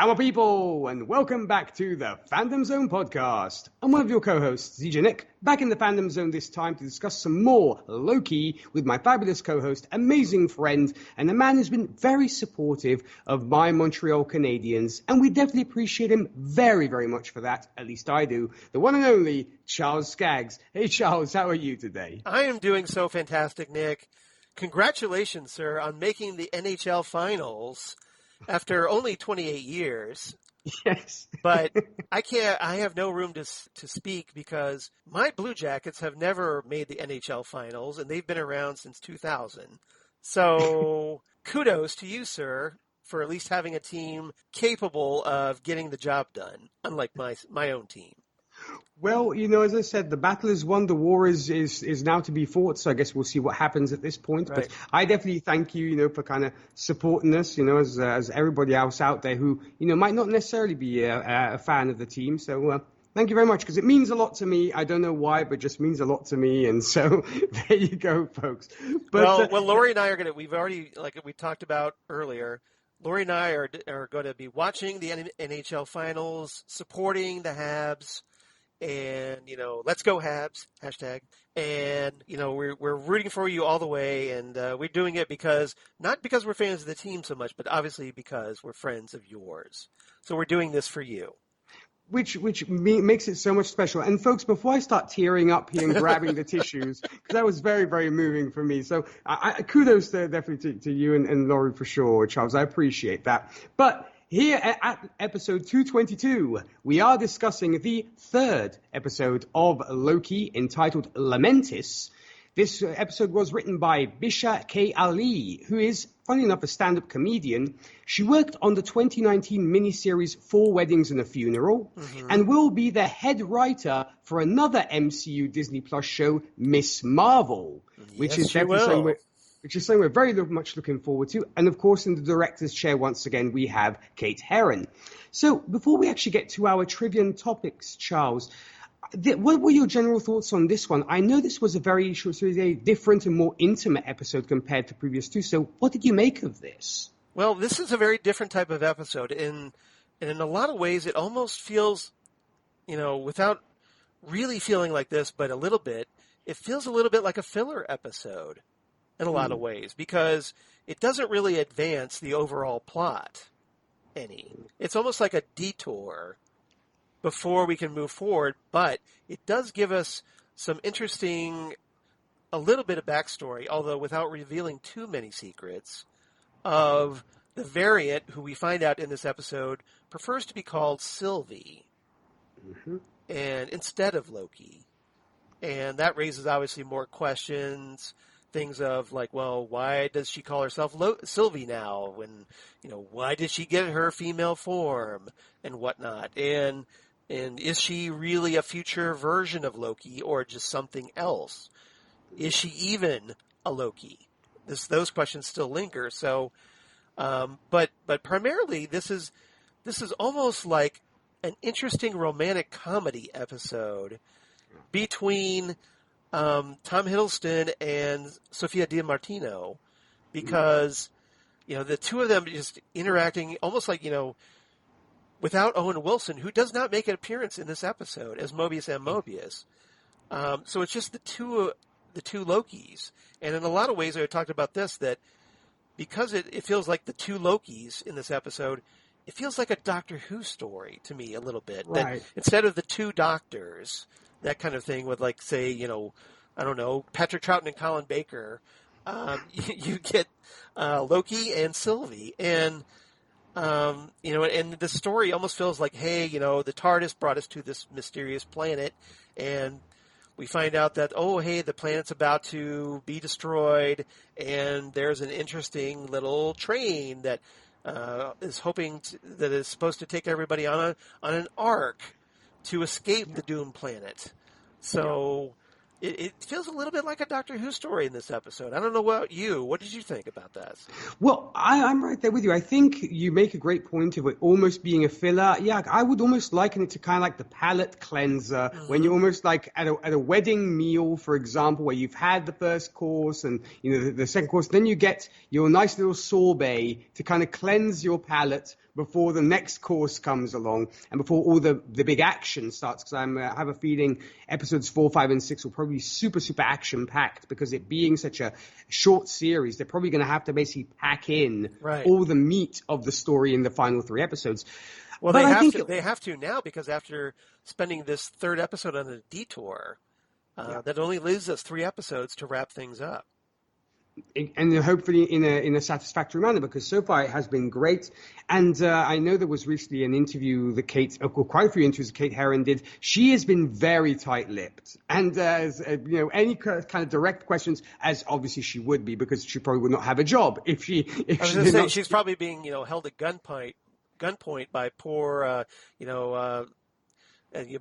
Our people, and welcome back to the Fandom Zone podcast. I'm one of your co-hosts, ZJ Nick, back in the Fandom Zone this time to discuss some more Loki with my fabulous co-host, amazing friend, and a man who's been very supportive of my Montreal Canadiens, and we definitely appreciate him very, very much for that, at least I do, the one and only Charles Skaggs. Hey Charles, how are you today? I am doing so fantastic, Nick. Congratulations, sir, on making the NHL Finals after only 28 years. Yes. But I have no room to speak because my Blue Jackets have never made the NHL Finals, and they've been around since 2000. So kudos to you, sir, for at least having a team capable of getting the job done, unlike my own team. Well, as I said, the battle is won. The war is now to be fought. So I guess we'll see what happens at this point. Right. But I definitely thank you, for kind of supporting us, as everybody else out there who, might not necessarily be a fan of the team. So thank you very much, because it means a lot to me. I don't know why, but it just means a lot to me. And so there you go, folks. But, well, Lori and I are we've already, like we talked about earlier, Lori and I are going to be watching the NHL Finals, supporting the Habs. And, let's go Habs, hashtag. And, we're rooting for you all the way. And we're doing it not because we're fans of the team so much, but obviously because we're friends of yours. So we're doing this for you. Which makes it so much special. And folks, before I start tearing up here and grabbing the tissues, because that was very, very moving for me. So kudos definitely to you and Laurie for sure, Charles. I appreciate that. But here at episode 222, we are discussing the third episode of Loki, entitled Lamentis. This episode was written by Bisha K. Ali, who is, funny enough, a stand-up comedian. She worked on the 2019 miniseries 4 Weddings and a Funeral, and will be the head writer for another MCU Disney Plus show, Miss Marvel, which is definitely something we're very much looking forward to. And of course, in the director's chair, once again, we have Kate Herron. So before we actually get to our trivia topics, Charles, what were your general thoughts on this one? I know this was a very different and more intimate episode compared to previous two. So what did you make of this? Well, this is a very different type of episode. And in a lot of ways, it almost feels, without really feeling like this, but a little bit, it feels a little bit like a filler episode in a lot of ways, because it doesn't really advance the overall plot any. It's almost like a detour before we can move forward, but it does give us some interesting, a little bit of backstory, although without revealing too many secrets, of the variant who we find out in this episode prefers to be called Sylvie, and instead of Loki. And that raises obviously more questions. Things of like, well, why does she call herself Sylvie now? When, why did she get her female form and whatnot? And is she really a future version of Loki or just something else? Is she even a Loki? Those questions still linger. So, but primarily this is almost like an interesting romantic comedy episode between Tom Hiddleston and Sophia Di Martino, because, the two of them just interacting almost like, without Owen Wilson, who does not make an appearance in this episode as Mobius and Mobius. So it's just the two Lokis. And in a lot of ways, I talked about this, that because it feels like the two Lokis in this episode, it feels like a Doctor Who story to me a little bit. Right. That instead of the two doctors, that kind of thing with, like, say, I don't know, Patrick Troughton and Colin Baker, you get Loki and Sylvie. And, and the story almost feels like, hey, the TARDIS brought us to this mysterious planet, and we find out that, oh, hey, the planet's about to be destroyed, and there's an interesting little train that is supposed to take everybody on an arc to escape the doomed planet. So it feels a little bit like a Doctor Who story in this episode. I don't know about you. What did you think about that? Well, I'm right there with you. I think you make a great point of it almost being a filler. Yeah, I would almost liken it to kind of like the palate cleanser, when you're almost like at a wedding meal, for example, where you've had the first course and the second course, then you get your nice little sorbet to kind of cleanse your palate before the next course comes along and before all the big action starts, because I have a feeling episodes 4, 5, and 6 will probably be super, super action-packed, because it being such a short series, they're probably going to have to basically pack in all the meat of the story in the final 3 episodes. Well, they have to now, because after spending this 3rd episode on a detour, that only leaves us 3 episodes to wrap things up. And hopefully in a satisfactory manner, because so far it has been great. And I know there was recently an interview that quite a few interviews that Kate Herron did. She has been very tight-lipped, and any kind of direct questions, as obviously she would be, because she probably would not have a job if she. I was going to say she's probably being held at gunpoint by poor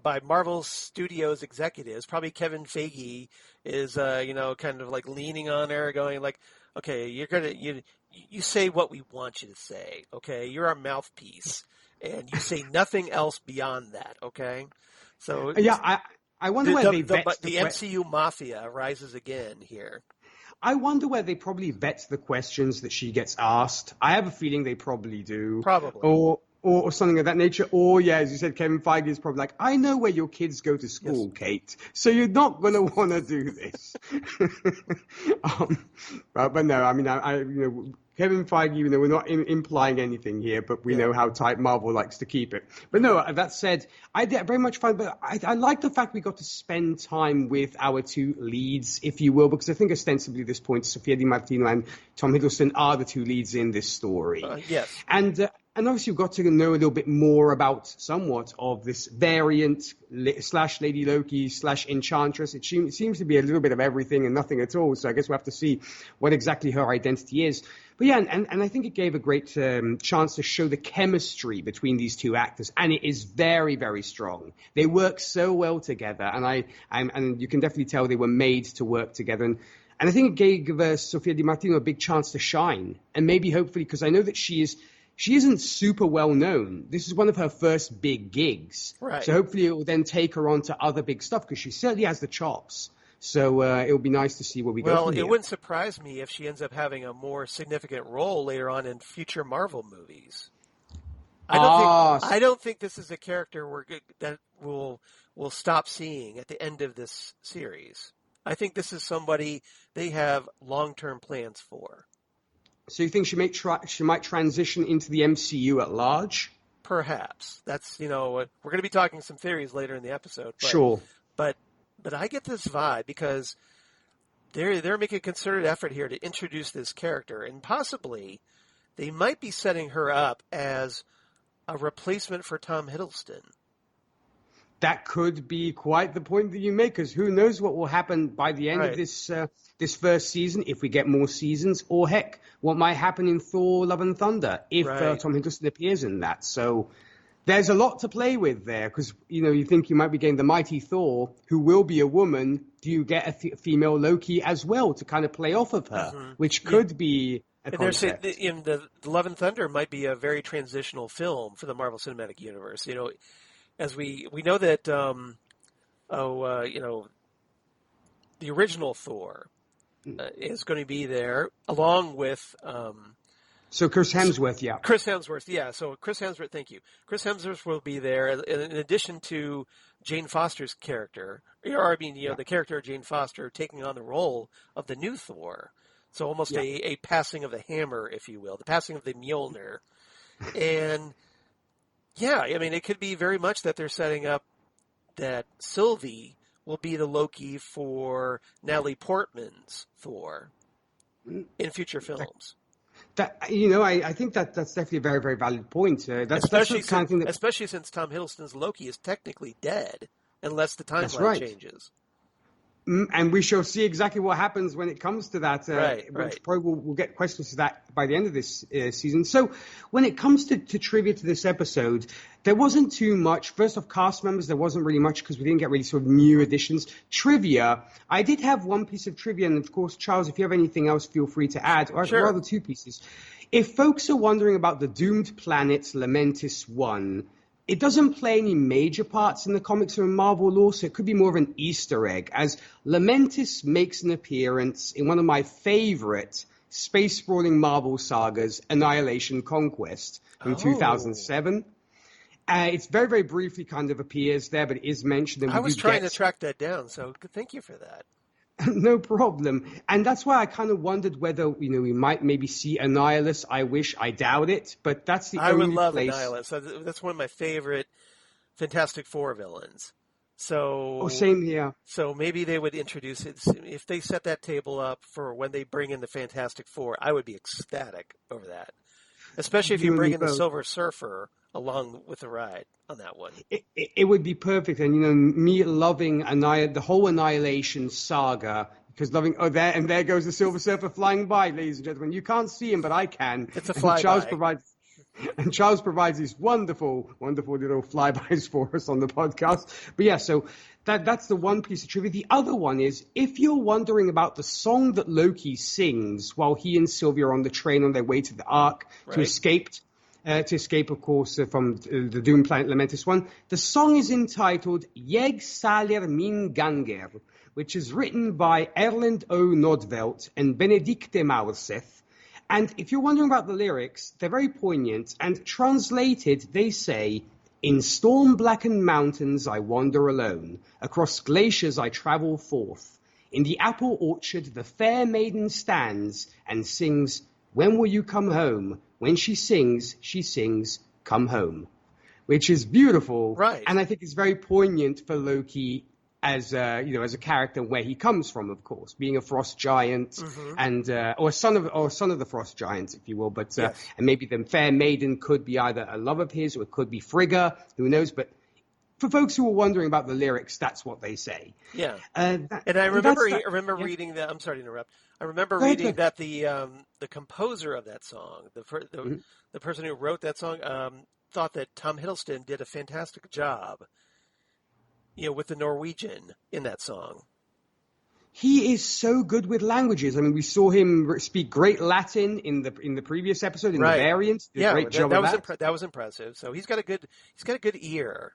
by Marvel Studios executives. Probably Kevin Feige is, kind of like leaning on her, going like, okay, you say what we want you to say, okay? You're our mouthpiece, and you say nothing else beyond that, okay? So I wonder where they vet the MCU mafia rises again here. I wonder where they probably vet the questions that she gets asked. I have a feeling they probably do. Probably. Or something of that nature. Or, as you said, Kevin Feige is probably like, I know where your kids go to school, yes, Kate, so you're not going to want to do this. But no, I mean, Kevin Feige, we're not implying anything here, but we know how tight Marvel likes to keep it. But no, that said, I did very much fun, but I like the fact we got to spend time with our 2 leads, if you will, because I think ostensibly at this point, Sophia Di Martino and Tom Hiddleston are the 2 leads in this story. Yes. And obviously we've got to know a little bit more about somewhat of this variant / Lady Loki / Enchantress. It seems to be a little bit of everything and nothing at all. So I guess we'll have to see what exactly her identity is. But yeah, and I think it gave a great chance to show the chemistry between these 2 actors. And it is very, very strong. They work so well together. And you can definitely tell they were made to work together. And I think it gave Sophia Di Martino a big chance to shine. And maybe hopefully, because I know that she isn't super well known. This is one of her first big gigs. Right. So hopefully it will then take her on to other big stuff, because she certainly has the chops. So it'll be nice to see where we go from here. Well, it wouldn't surprise me if she ends up having a more significant role later on in future Marvel movies. I don't think this is a character that we'll stop seeing at the end of this series. I think this is somebody they have long-term plans for. So you think she might transition into the MCU at large? Perhaps. That's, we're going to be talking some theories later in the episode. But, sure. But I get this vibe because they're making a concerted effort here to introduce this character, and possibly they might be setting her up as a replacement for Tom Hiddleston. That could be quite the point that you make, because who knows what will happen by the end of this first season, if we get more seasons, or heck, what might happen in Thor: Love and Thunder if Tom Hiddleston appears in that. So there's a lot to play with there, because you think you might be getting the mighty Thor, who will be a woman. Do you get a female Loki as well to kind of play off of her, which could be a concept. In the Love and Thunder might be a very transitional film for the Marvel Cinematic Universe. As we know that, the original Thor is going to be there along with. So Chris Hemsworth, yeah. Chris Hemsworth, yeah. So Chris Hemsworth, thank you. Chris Hemsworth will be there in addition to Jane Foster's character, the character of Jane Foster taking on the role of the new Thor. So almost a passing of the hammer, if you will, the passing of the Mjolnir, and. Yeah, I mean, it could be very much that they're setting up that Sylvie will be the Loki for Natalie Portman's Thor in future films. I think that's definitely a very, very valid point. Especially since Tom Hiddleston's Loki is technically dead, unless the timeline changes. And we shall see exactly what happens when it comes to that. Which probably we'll get questions to that by the end of this season. So when it comes to trivia to this episode, there wasn't too much. First off, cast members, there wasn't really much because we didn't get really sort of new additions. Trivia, I did have one piece of trivia. And of course, Charles, if you have anything else, feel free to add. Or rather 2 pieces. If folks are wondering about the doomed planet Lamentis 1, it doesn't play any major parts in the comics or in Marvel lore, so it could be more of an Easter egg, as Lamentis makes an appearance in one of my favorite space-sprawling Marvel sagas Annihilation Conquest from 2007. It's very, very briefly kind of appears there, but it is mentioned. And I was trying to track that down, so thank you for that. No problem. And that's why I kind of wondered whether, we might maybe see Annihilus. I doubt it, but that's the only place. I would love Annihilus. That's one of my favorite Fantastic Four villains. So, same here. So maybe they would introduce it. If they set that table up for when they bring in the Fantastic Four, I would be ecstatic over that. Especially if you bring in the Silver Surfer along with the ride on that one. It would be perfect. And, me loving the whole Annihilation saga, because there goes the Silver Surfer flying by, ladies and gentlemen. You can't see him, but I can. It's a flyby. And Charles provides these wonderful, wonderful little flybys for us on the podcast. But yeah, so that's the one piece of trivia. The other one is, if you're wondering about the song that Loki sings while he and Sylvie are on the train on their way to the Ark to escape, of course, from the Doom Planet Lamentis one, the song is entitled Jeg saler min ganger, which is written by Erlend O. Nordvelt and Benedicte Maurseth. And if you're wondering about the lyrics, they're very poignant. And translated, they say, "In storm-blackened mountains I wander alone. Across glaciers I travel forth. In the apple orchard the fair maiden stands and sings, 'When will you come home?' When she sings, come home." Which is beautiful. Right. And I think it's very poignant for Loki as a character, where he comes from, of course, being a frost giant and or son of the frost giants, if you will. But and maybe the fair maiden could be either a love of his, or it could be Frigga, who knows? But for folks who are wondering about the lyrics, that's what they say. Yeah, and I remember reading that. I'm sorry to interrupt. I remember reading that the composer of that song, the person who wrote that song, thought that Tom Hiddleston did a fantastic job, with the Norwegian in that song. He is so good with languages. I mean, we saw him speak great Latin in the previous episode in the variant. Yeah, great job that was impressive. So he's got a good ear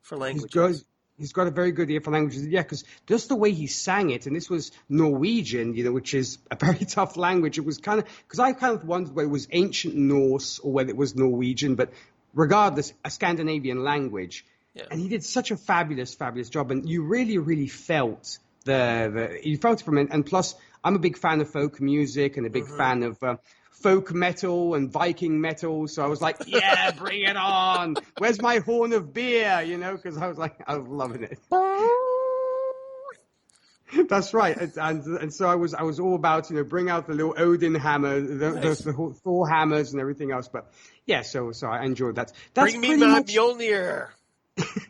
for languages. He's got a very good ear for languages. Yeah, because just the way he sang it, and this was Norwegian, which is a very tough language. It was because I kind of wondered whether it was ancient Norse or whether it was Norwegian, but regardless, a Scandinavian language. Yeah. And he did such a fabulous, fabulous job, and you really, really felt you felt it from it. And plus, I'm a big fan of folk music and a big fan of folk metal and Viking metal, so I was like, yeah, bring it on. Where's my horn of beer? Because I was loving it. That's right, and so I was all about bring out the little Odin hammer, the Thor hammers and everything else. But yeah, so I enjoyed that. Bring me my Mjolnir.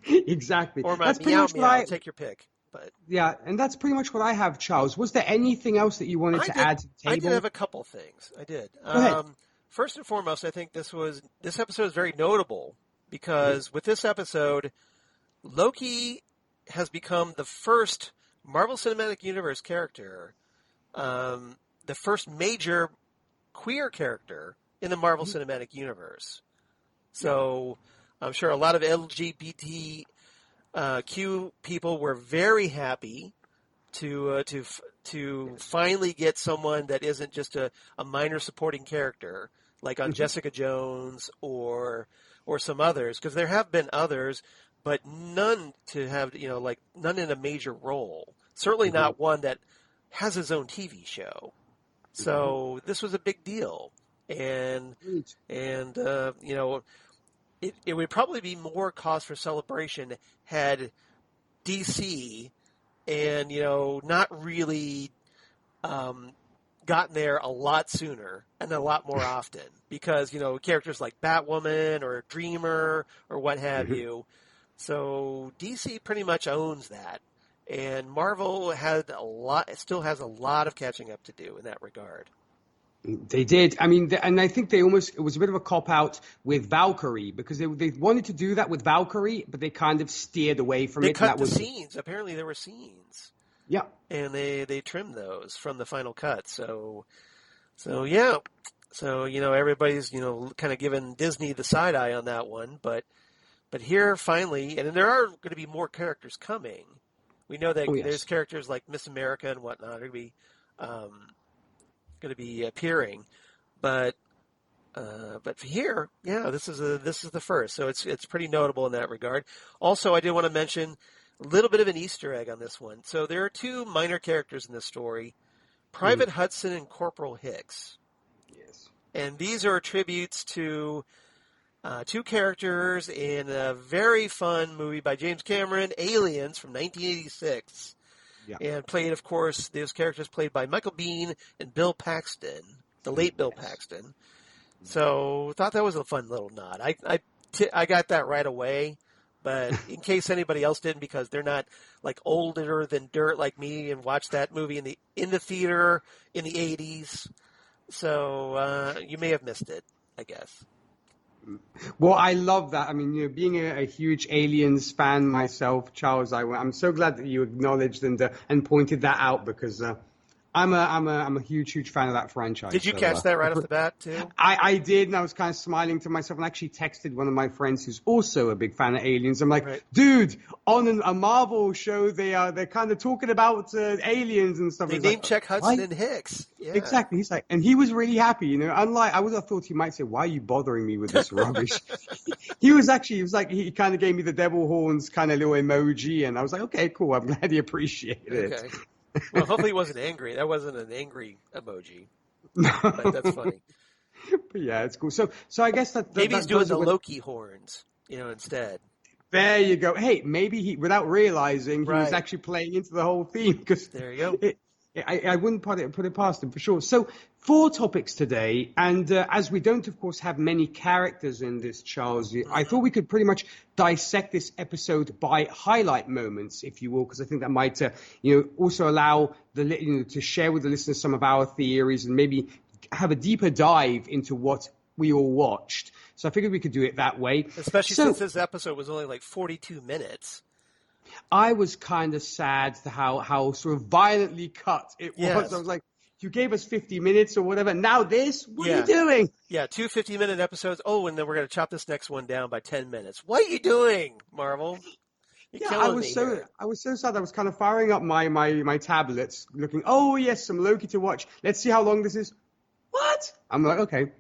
Exactly. Or my meow. Take your pick. But yeah, and that's pretty much what I have, Charles. Was there anything else that you wanted to add to the table? I did have a couple things. I did. Go ahead. First and foremost, I think this episode is very notable because with this episode, Loki has become the first Marvel Cinematic Universe character, the first major queer character in the Marvel Cinematic Universe. So I'm sure a lot of LGBTQ people were very happy to finally get someone that isn't just a minor supporting character like on Jessica Jones or some others, because there have been others, but none to have none in a major role. Certainly not one that has his own TV show. So this was a big deal, and it would probably be more cause for celebration had DC and not really gotten there a lot sooner and a lot more often, because characters like Batwoman or Dreamer or what have you. So DC pretty much owns that, and Marvel still has a lot of catching up to do in that regard. They did. I mean, and I think it was a bit of a cop-out with Valkyrie, because they wanted to do that with Valkyrie, but they kind of steered away from it. They cut the scenes. Apparently there were scenes. Yeah. And they trimmed those from the final cut. So yeah. So, everybody's, kind of giving Disney the side eye on that one, but here finally, and there are going to be more characters coming. We know that there's characters like Miss America and whatnot are going going to be appearing, but here, yeah, this is the first, so it's pretty notable in that regard. Also, I did want to mention a little bit of an Easter egg on this one. So there are two minor characters in this story, Private Hudson and Corporal Hicks. Yes. And these are tributes to two characters in a very fun movie by James Cameron, Aliens, from 1986. Yeah. And played, of course, those characters played by Michael Biehn and Bill Paxton, the late Bill Paxton. So thought that was a fun little nod. I got that right away. But in case anybody else didn't, because they're not like older than dirt like me and watched that movie in the theater in the 80s, so you may have missed it, I guess. Well, I love that. I mean, being a huge Aliens fan myself, Charles, I'm so glad that you acknowledged and pointed that out, because I'm a huge fan of that franchise. Did you catch that right off the bat too? I did, and I was kind of smiling to myself, and actually texted one of my friends who's also a big fan of Aliens. I'm like, dude, on a Marvel show, they're kind of talking about aliens and stuff. They name check Hudson and Hicks. Yeah. Exactly. He's like, and he was really happy, Unlike I thought he might say, "Why are you bothering me with this rubbish?" he was like, he kind of gave me the devil horns kind of little emoji, and I was like, okay, cool. I'm glad he appreciated it. Well, hopefully he wasn't angry. That wasn't an angry emoji. But that's funny. But yeah, it's cool. So I guess that maybe he's doing the Loki horns, instead. There you go. Hey, maybe he, without realizing, he was actually playing into the whole theme. Because there you go. I wouldn't put it past him for sure. So 4 topics today, and as we don't, of course, have many characters in this, Charles, I thought we could pretty much dissect this episode by highlight moments, if you will, because I think that might, also allow to share with the listeners some of our theories and maybe have a deeper dive into what we all watched. So I figured we could do it that way. Especially since this episode was only like 42 minutes. I was kind of sad to how sort of violently cut it was. I was like, you gave us 50 minutes or whatever. Now this? What are you doing? Yeah, 2 50-minute episodes. Oh, and then we're going to chop this next one down by 10 minutes. What are you doing, Marvel? I was so sad. I was kind of firing up my tablets, looking, oh, yes, some Loki to watch. Let's see how long this is. What? I'm like, okay.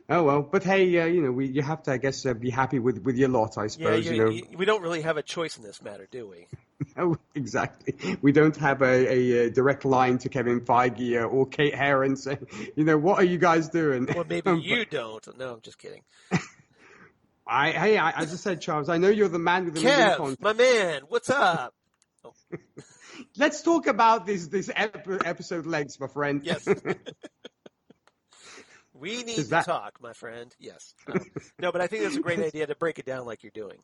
Oh, well, but hey, you have to, I guess, be happy with your lot, I suppose. We don't really have a choice in this matter, do we? No, exactly. We don't have a direct line to Kevin Feige or Kate Herron saying, what are you guys doing? Well, maybe you don't. No, I'm just kidding. As I said, Charles, I know you're the man with the Kev, my man, what's up? Oh. Let's talk about this episode legs, my friend. Yes. We need to talk, my friend. Yes. No, but I think that's a great idea to break it down like you're doing.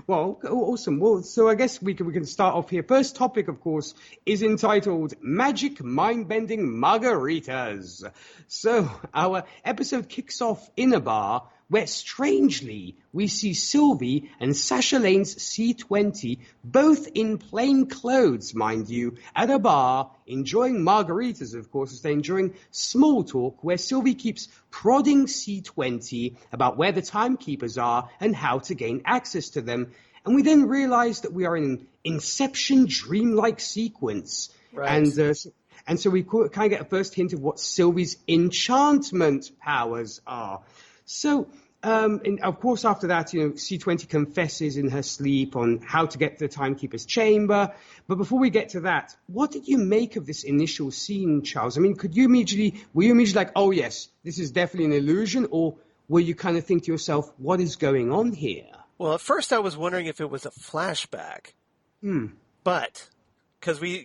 Well, awesome. Well, so I guess we can start off here. First topic, of course, is entitled Magic Mind-Bending Margaritas. So our episode kicks off in a bar where, strangely, we see Sylvie and Sasha Lane's C20, both in plain clothes, mind you, at a bar, enjoying margaritas, of course, as they're enjoying small talk, where Sylvie keeps prodding C20 about where the timekeepers are and how to gain access to them. And we then realize that we are in an Inception dreamlike sequence. Right. And so we kind of get a first hint of what Sylvie's enchantment powers are. So, and of course, after that, C20 confesses in her sleep on how to get to the timekeeper's chamber. But before we get to that, what did you make of this initial scene, Charles? I mean, were you immediately like, oh yes, this is definitely an illusion, or were you kind of think to yourself, what is going on here? Well, at first I was wondering if it was a flashback, but because we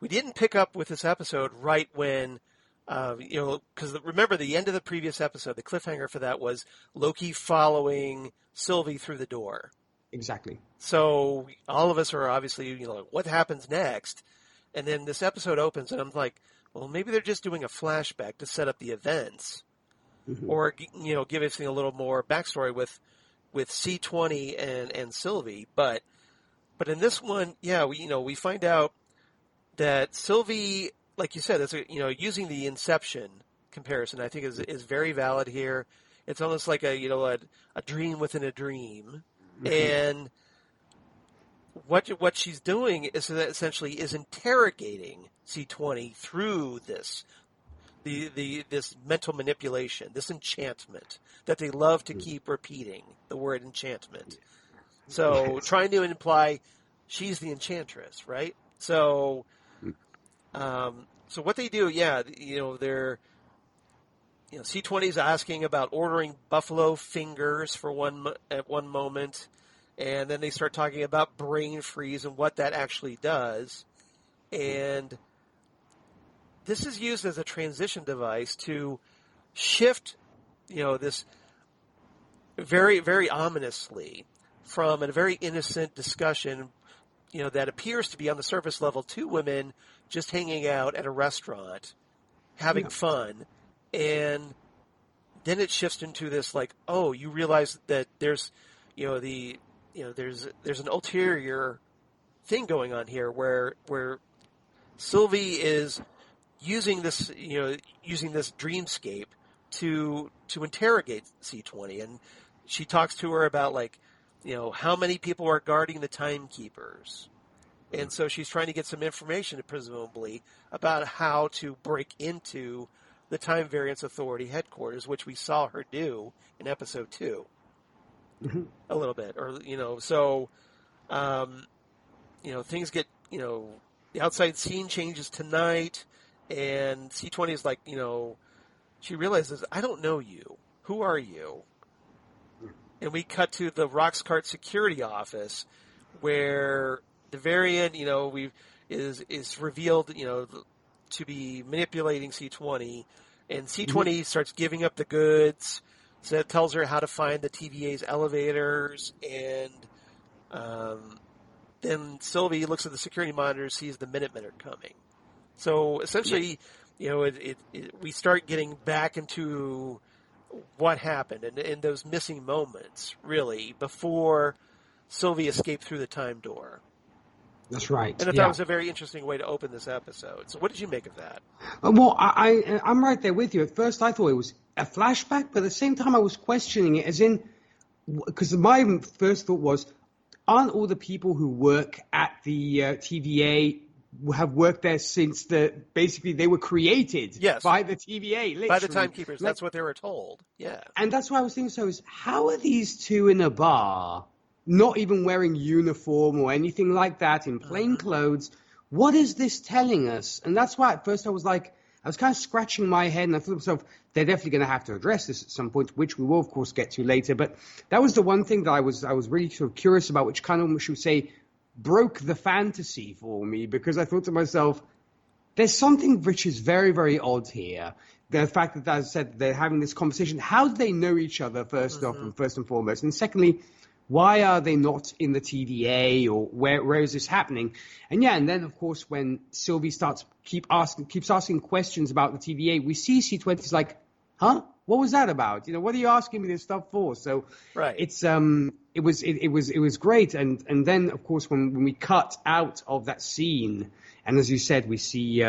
didn't pick up with this episode right when. Because remember the end of the previous episode, the cliffhanger for that was Loki following Sylvie through the door. Exactly. So all of us are obviously, what happens next? And then this episode opens and I'm like, well, maybe they're just doing a flashback to set up the events or, give us a little more backstory with C20 and Sylvie. But in this one, we find out that Sylvie, like you said, it's using the Inception comparison, I think is very valid here. It's almost like a dream within a dream, and what she's doing is essentially interrogating C20 through this this mental manipulation, this enchantment that they love to keep repeating the word enchantment. So trying to imply she's the enchantress, right? So, so what they do, they're, C20 is asking about ordering buffalo fingers at one moment, and then they start talking about brain freeze and what that actually does, and this is used as a transition device to shift, this very, very ominously from a very innocent discussion, that appears to be on the surface level, two women just hanging out at a restaurant, having fun, and then it shifts into this like, oh, you realize that there's, there's an ulterior thing going on here where Sylvie is using this dreamscape to interrogate C20, and she talks to her about like, how many people are guarding the timekeepers, and so she's trying to get some information, presumably, about how to break into the Time Variance Authority headquarters, which we saw her do in episode 2, a little bit, or things get, the outside scene changes tonight. And C20 is like, she realizes, I don't know you. Who are you? And we cut to the Roxcart security office where the variant, is revealed, to be manipulating C20. And C20 starts giving up the goods. So it tells her how to find the TVA's elevators. And then Sylvie looks at the security monitor, sees the Minutemen are coming. So essentially, we start getting back into what happened and those missing moments, really, before Sylvie escaped through the time door. That's right. And I thought it was a very interesting way to open this episode. So what did you make of that? Well, I'm right there with you. At first, I thought it was a flashback, but at the same time, I was questioning it, as in, because my first thought was, aren't all the people who work at the TVA have worked there since basically they were created by the TVA, literally. By the timekeepers. That's what they were told. Yeah. And that's why I was thinking, so is how are these two in a bar, not even wearing uniform or anything like that, in plain clothes? What is this telling us? And that's why at first I was kind of scratching my head, and I thought to myself, they're definitely going to have to address this at some point, which we will, of course, get to later. But that was the one thing that I was really sort of curious about, which kind of, should we say, broke the fantasy for me, because I thought to myself, there's something which is very, very odd here. The fact that, as I said, they're having this conversation. How do they know each other, first and foremost? And secondly, why are they not in the TVA, or where is this happening? And then, of course, when Sylvie keeps asking questions about the TVA, we see C20's like, huh? What was that about? What are you asking me this stuff for? So right. It was great. And then, of course, when we cut out of that scene, and as you said, we see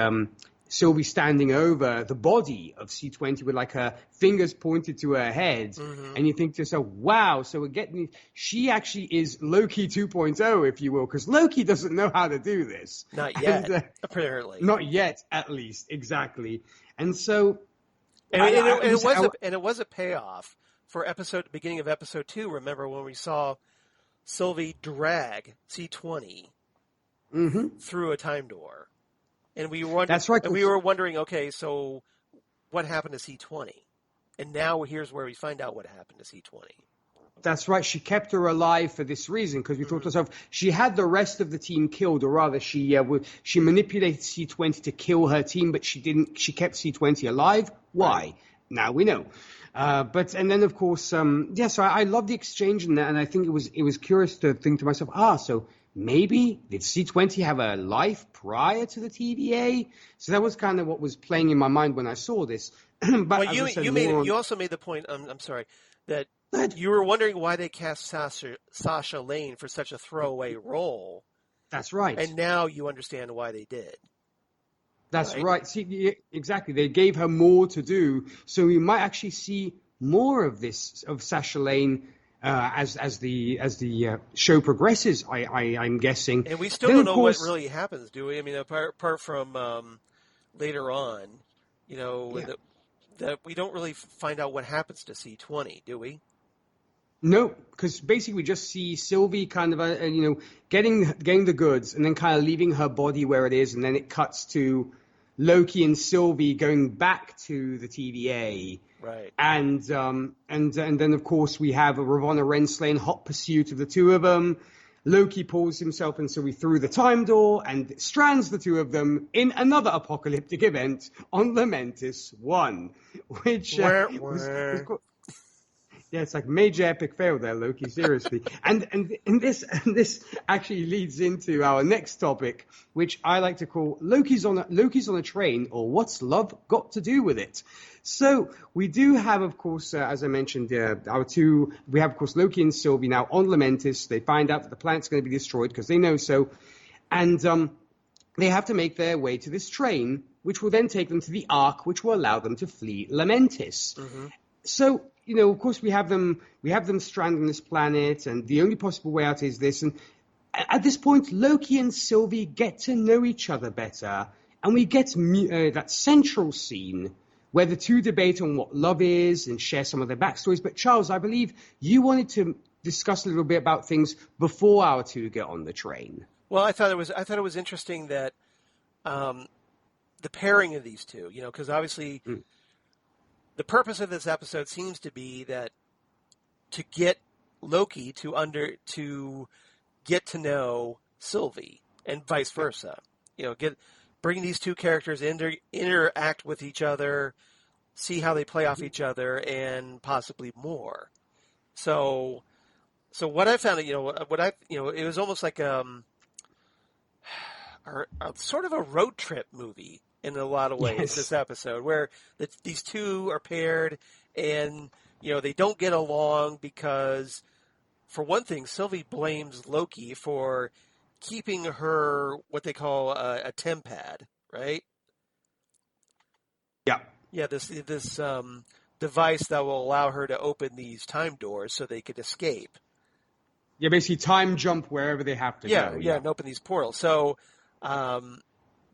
Sylvie standing over the body of C20 with like her fingers pointed to her head. And you think to yourself, wow, so we're getting, she actually is Loki 2.0, if you will, because Loki doesn't know how to do this. Not yet, apparently. Not yet, at least, exactly. And so... And it was a payoff for beginning of episode 2. Remember when we saw Sylvie drag C20 through a time door, and we were That's right. And we were wondering, okay, so what happened to C20? And now here's where we find out what happened to C20. That's right. She kept her alive for this reason, because we thought to ourselves, she had the rest of the team killed, or rather, she manipulated C20 to kill her team, but she didn't. She kept C20 alive. Why? Right. Now we know. And then of course, so I love the exchange in that, and I think it was curious to think to myself, so maybe did C20 have a life prior to the TVA? So that was kind of what was playing in my mind when I saw this. But you also made the point. I'm sorry that. You were wondering why they cast Sasha Lane for such a throwaway role. That's right. And now you understand why they did. That's right. See, exactly. They gave her more to do, so we might actually see more of this, of Sasha Lane, as the show progresses. I'm guessing. And we still don't know what really happens, do we? I mean, apart from later on, and that we don't really find out what happens to C20, do we? No, because basically we just see Sylvie kind of, getting the goods and then kind of leaving her body where it is, and then it cuts to Loki and Sylvie going back to the TVA. Right. And then of course we have a Ravonna Renslayer in hot pursuit of the two of them. Loki pulls himself and Sylvie through the time door and strands the two of them in another apocalyptic event on Lamentis 1, which was yeah, it's like major epic fail there, Loki. Seriously, and this actually leads into our next topic, which I like to call Loki's on a train, or what's love got to do with it? So we do have, of course, as I mentioned, we have, of course, Loki and Sylvie now on Lamentis. They find out that the planet's going to be destroyed because they know so, and they have to make their way to this train, which will then take them to the Ark, which will allow them to flee Lamentis. Mm-hmm. So, of course, we have them stranded on this planet, and the only possible way out is this. And at this point, Loki and Sylvie get to know each other better, and we get that central scene where the two debate on what love is and share some of their backstories. But Charles, I believe you wanted to discuss a little bit about things before our two get on the train. Well, I thought it was interesting that the pairing of these two, because obviously. The purpose of this episode seems to be that to get Loki to get to know Sylvie and vice versa. Bring these two characters interact with each other, see how they play off each other, and possibly more. So what I found, it was almost like a sort of a road trip movie. In a lot of ways, yes. This episode, where these two are paired and, they don't get along because, for one thing, Sylvie blames Loki for keeping her what they call a tempad, right? Yeah. Yeah, this device that will allow her to open these time doors so they could escape. Yeah, basically time jump wherever they have to go. Yeah, and open these portals. So,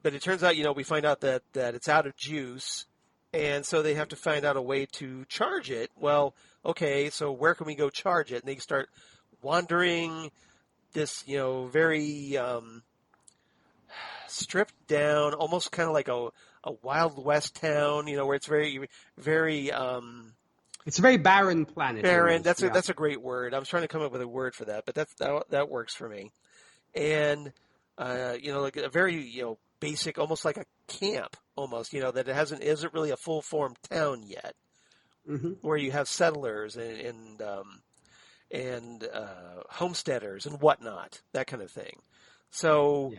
but it turns out, we find out that it's out of juice, and so they have to find out a way to charge it. Well, okay, so where can we go charge it? And they start wandering this, very stripped down, almost kind of like a Wild West town, where it's very, very... it's a very barren planet. Barren, that's a great word. I was trying to come up with a word for that, but that works for me. And, like a very, basic, almost like a camp, almost, that it isn't really a full-formed town yet, mm-hmm. where you have settlers and homesteaders and whatnot, that kind of thing. So,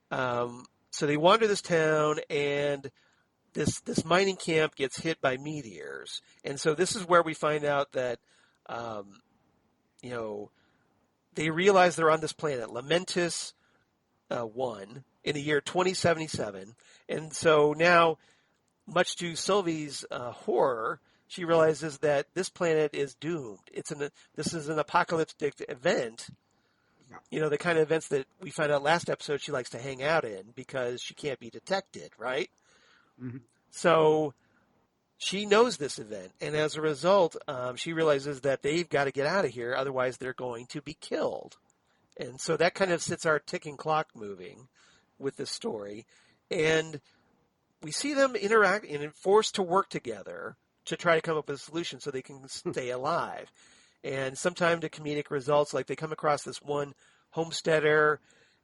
so they wander this town, and this mining camp gets hit by meteors, and so this is where we find out that, they realize they're on this planet, Lamentis 1. In the year 2077. And so now, much to Sylvie's horror, she realizes that this planet is doomed. This is an apocalyptic event. Yeah. The kind of events that we found out last episode she likes to hang out in because she can't be detected, right? Mm-hmm. So she knows this event. And as a result, she realizes that they've got to get out of here. Otherwise, they're going to be killed. And so that kind of sets our ticking clock moving with this story, and we see them interact and forced to work together to try to come up with a solution so they can stay alive. And sometimes the comedic results, like they come across this one homesteader,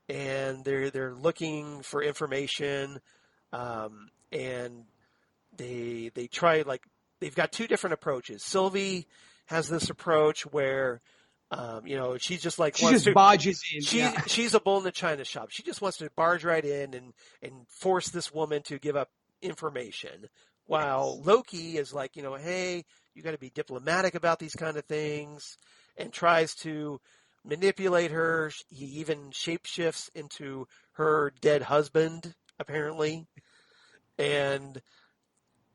and they're looking for information, and they try, like, they've got two different approaches. Sylvie has this approach where she's just like barges in. She's a bull in the china shop. She just wants to barge right in and force this woman to give up information. While Loki is like, hey, you got to be diplomatic about these kind of things, and tries to manipulate her. He even shapeshifts into her dead husband, apparently, and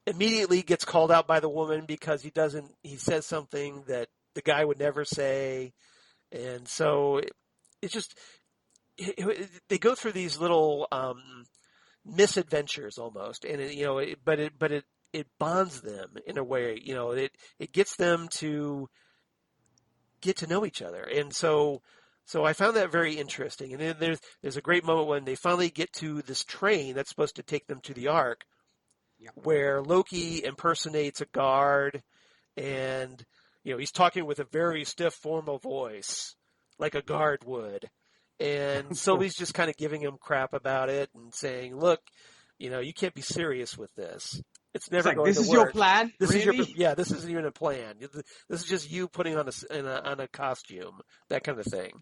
immediately gets called out by the woman because he says something that the guy would never say. And so they go through these little misadventures almost, and it bonds them in a way. It gets them to get to know each other, and so I found that very interesting. And then there's a great moment when they finally get to this train that's supposed to take them to the Ark, where Loki impersonates a guard, and he's talking with a very stiff, formal voice, like a guard would. And Sylvie's just kind of giving him crap about it and saying, "Look, you can't be serious with this. It's never going to work. This is your plan? This really? is this isn't even a plan. This is just you putting on a costume, that kind of thing.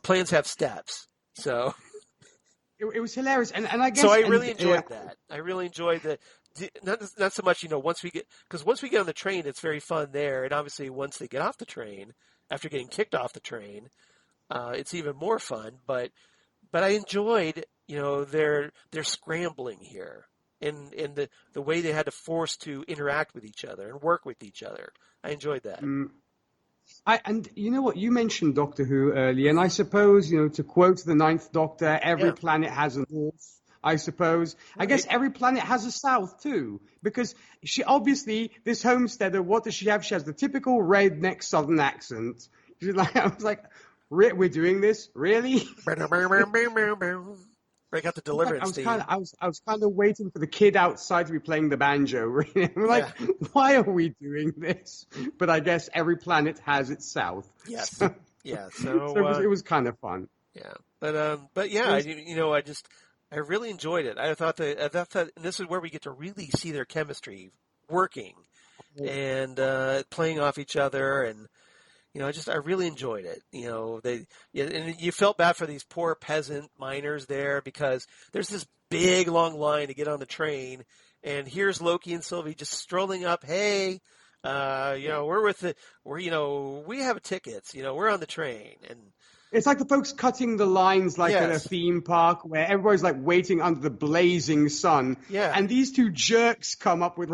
Plans have steps." So it was hilarious, and I guess so. I really enjoyed that. I really enjoyed the. Not so much, once we get on the train, it's very fun there, and obviously once they get off the train, after getting kicked off the train, it's even more fun. But I enjoyed, their scrambling here, and the way they had to force to interact with each other and work with each other. I enjoyed that. And you know what, you mentioned Doctor Who earlier, and I suppose, to quote the Ninth Doctor, every planet has a north. I suppose. Right. I guess every planet has a south too, because she obviously, this homesteader, what does she have? She has the typical redneck Southern accent. She's like, I was like, we're doing this, really? Break out the deliverance theme. I was kind of waiting for the kid outside to be playing the banjo. I'm like, why are we doing this? But I guess every planet has its south. Yes. So, Yeah. So it was kind of fun. Yeah. But yeah, I really enjoyed it. I thought that and this is where we get to really see their chemistry working and playing off each other, and I really enjoyed it. And you felt bad for these poor peasant miners there, because there's this big long line to get on the train, and here's Loki and Sylvie just strolling up. Hey, we have tickets. We're on the train, and it's like the folks cutting the lines like at a theme park where everybody's like waiting under the blazing sun. Yeah. And these two jerks come up with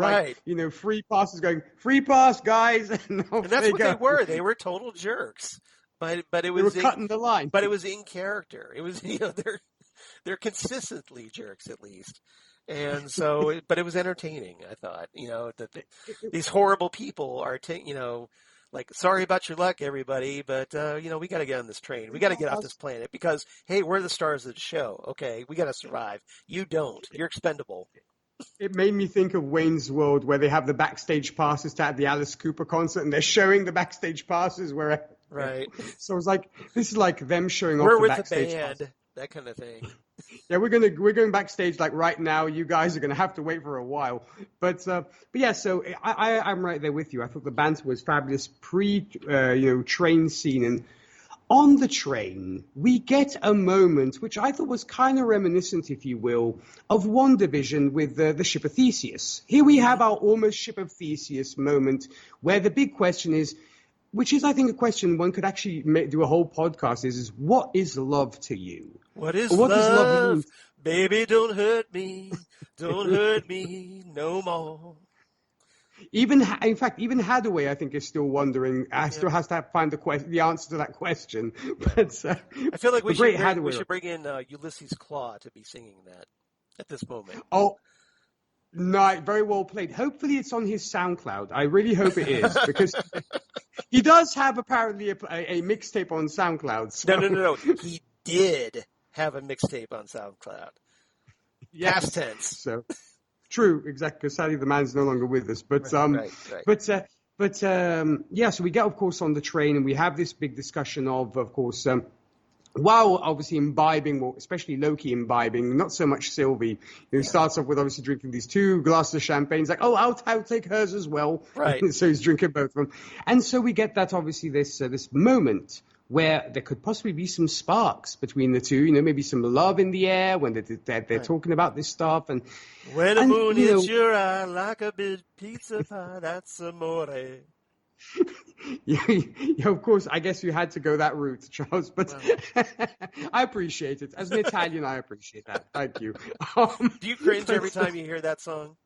free passes going, free pass, guys. And that's what they were. They were total jerks. But it was they were cutting the line. But it was in character. It was, they're consistently jerks at least. And so, but it was entertaining, I thought, that these horrible people are, like, sorry about your luck, everybody, but, we got to get on this train. We got to get off this planet because, hey, we're the stars of the show. Okay, we got to survive. You don't. You're expendable. It made me think of Wayne's World, where they have the backstage passes to the Alice Cooper concert, and they're showing the backstage passes where. Right. So it was like, this is like them showing we're off the backstage passes. We're with the band, passes. that kind of thing. Yeah, we're going backstage like right now. You guys are going to have to wait for a while, but yeah. So I'm right there with you. I thought the banter was fabulous train scene, and on the train we get a moment which I thought was kind of reminiscent, if you will, of WandaVision with the ship of Theseus. Here we have our almost ship of Theseus moment, where the big question is, which is, I think, a question one could actually do a whole podcast, is what is love to you? What is love? Does love mean? Baby, don't hurt me. Don't hurt me no more. In fact, even Hathaway, I think, is still wondering. Still has to find the answer to that question. But I feel like we should bring in Ulysses Claw to be singing that at this moment. Oh. No, very well played. Hopefully it's on his SoundCloud. I really hope it is, because he does have apparently a mixtape on SoundCloud. So. No. He did have a mixtape on SoundCloud. Yes. Past tense. So true, exactly. Because sadly the man's no longer with us. But right. So we get, of course, on the train, and we have this big discussion of course. While obviously imbibing, well, especially Loki imbibing, not so much Sylvie, who starts off with obviously drinking these 2 glasses of champagne. He's like, oh, I'll take hers as well. Right. So he's drinking both of them. And so we get that, obviously, this moment where there could possibly be some sparks between the two, maybe some love in the air when they're talking about this stuff. And when a moon hits your eye like a big pizza pie, that's amore. Yeah, of course, I guess you had to go that route, Charles, but I appreciate it. As an Italian, I appreciate that. Thank you. Do you cringe every time you hear that song?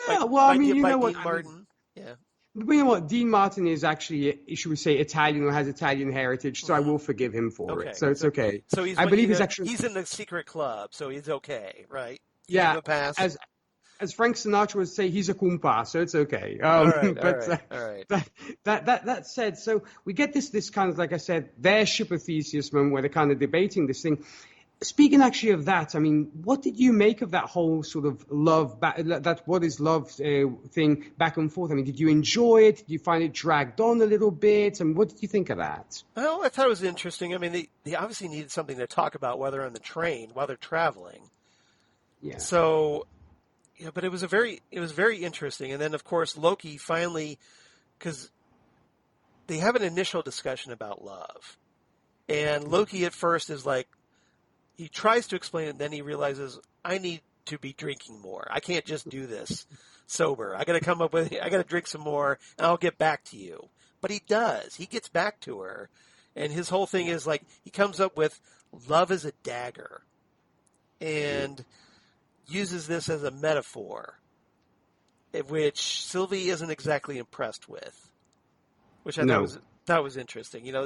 No, I mean, you know what? Martin? Yeah. But you know what? Dean Martin is actually, should we say, Italian or has Italian heritage, so I will forgive him for it. So it's okay. So he's, I believe he's actually he's in the secret club, so he's okay, right? You yeah. give him a pass. As Frank Sinatra would say, he's a kumpa, so it's okay. All right. That said, so we get this kind of, like I said, their ship of Theseus moment where they're kind of debating this thing. Speaking actually of that, I mean, what did you make of that whole sort of love, that what is love thing back and forth? I mean, did you enjoy it? Did you find it dragged on a little bit? And what did you think of that? Well, I thought it was interesting. I mean, they obviously needed something to talk about while they're on the train, while they're traveling. Yeah. So, yeah, but it was very interesting. And then, of course, Loki finally, because they have an initial discussion about love. And Loki at first is like, he tries to explain it, and then he realizes, I need to be drinking more. I can't just do this sober. I got to drink some more, and I'll get back to you. But he does. He gets back to her, and his whole thing is like, he comes up with love is a dagger, and uses this as a metaphor, which Sylvie isn't exactly impressed with, which I thought was interesting, you know.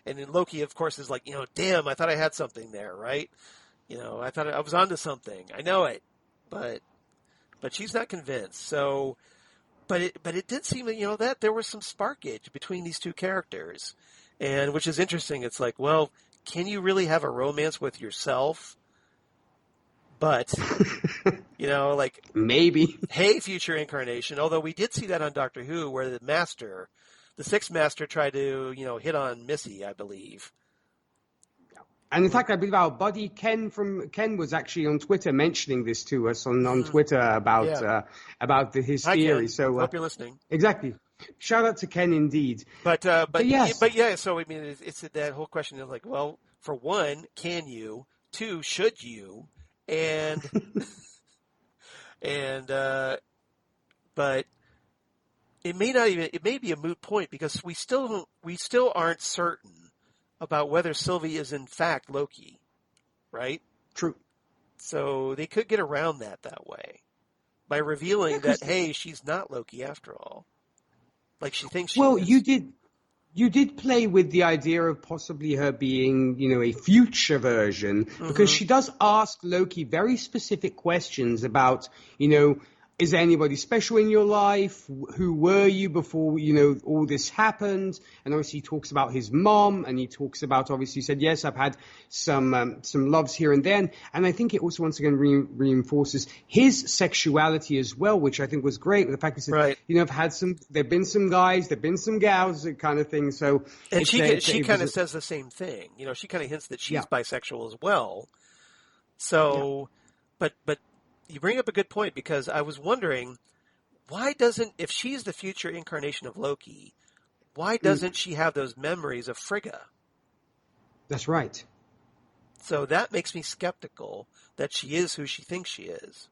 And then Loki, of course, is like, you know, damn, I thought I had something there, right? You know, I thought I was onto something. I know it, but she's not convinced. So, but it did seem that, you know, that there was some sparkage between these two characters, and which is interesting. It's like, well, can you really have a romance with yourself? But, you know, like maybe, hey, future incarnation. Although we did see that on Doctor Who, where the Sixth Master tried to, you know, hit on Missy, I believe. And in fact, I believe our buddy Ken was actually on Twitter mentioning this to us on Twitter about his Hi, theory. Ken. So hope you're listening. Exactly. Shout out to Ken indeed. But yes. Yeah. So I mean, it's that whole question of like, well, for one, can you? Two, should you? And but it may be a moot point because we still aren't certain about whether Sylvie is in fact Loki, right? True. So they could get around that way by revealing that, hey, she's not Loki after all. Like she thinks she is. Well, you did play with the idea of possibly her being, you know, a future version, because she does ask Loki very specific questions about, you know, is there anybody special in your life? Who were you before, you know, all this happened? And obviously he talks about his mom, and he talks about, obviously he said, yes, I've had some loves here and then. And I think it also once again reinforces his sexuality as well, which I think was great. The fact that he said, right. You know, there've been some guys, there've been some gals, kind of thing. So, and she kind of says the same thing. You know, she kind of hints that she's bisexual as well. So, but you bring up a good point, because I was wondering, if she's the future incarnation of Loki, why doesn't she have those memories of Frigga? That's right. So that makes me skeptical that she is who she thinks she is.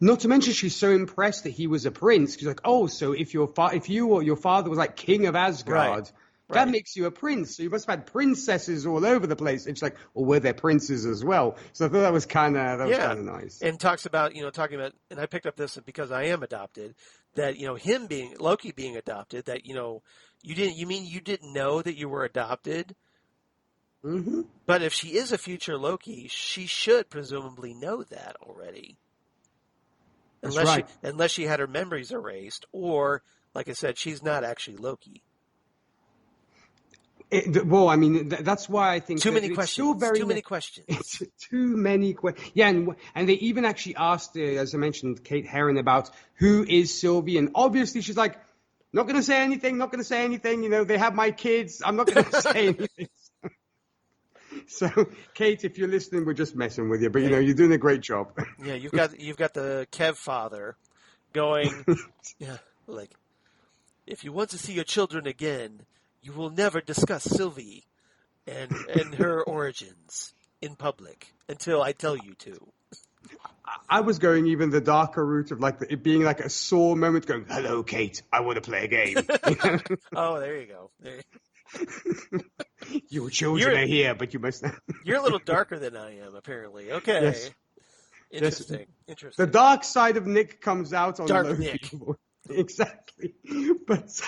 Not to mention, she's so impressed that he was a prince. She's like, oh, so if you or your father was like king of Asgard, that makes you a prince. So you must have had princesses all over the place. And she's like, well, were there princes as well? So I thought that was kind of nice. And talking about, and I picked up this because I am adopted, that, you know, Loki being adopted, that, you know, you didn't know that you were adopted? Mm-hmm. But if she is a future Loki, she should presumably know that already. Unless she had her memories erased, or, like I said, she's not actually Loki. Well, I mean, that's why I think too many questions. Too many questions. Too many questions. Yeah, and they even actually asked, as I mentioned, Kate Herron about who is Sylvie, and obviously she's like, not going to say anything. You know, they have my kids. I'm not going to say anything. So, Kate, if you're listening, we're just messing with you, but you know, you're doing a great job. Yeah, you've got the Kev father going, like, if you want to see your children again, you will never discuss Sylvie and her origins in public until I tell you to. I was going even the darker route of like it being like a sore moment, going, "Hello, Kate, I want to play a game." Oh, there you go. Your children are here, but you must. You're a little darker than I am, apparently. Okay. Yes. Interesting. The dark side of Nick comes out on Dark Loki. Nick. Exactly. But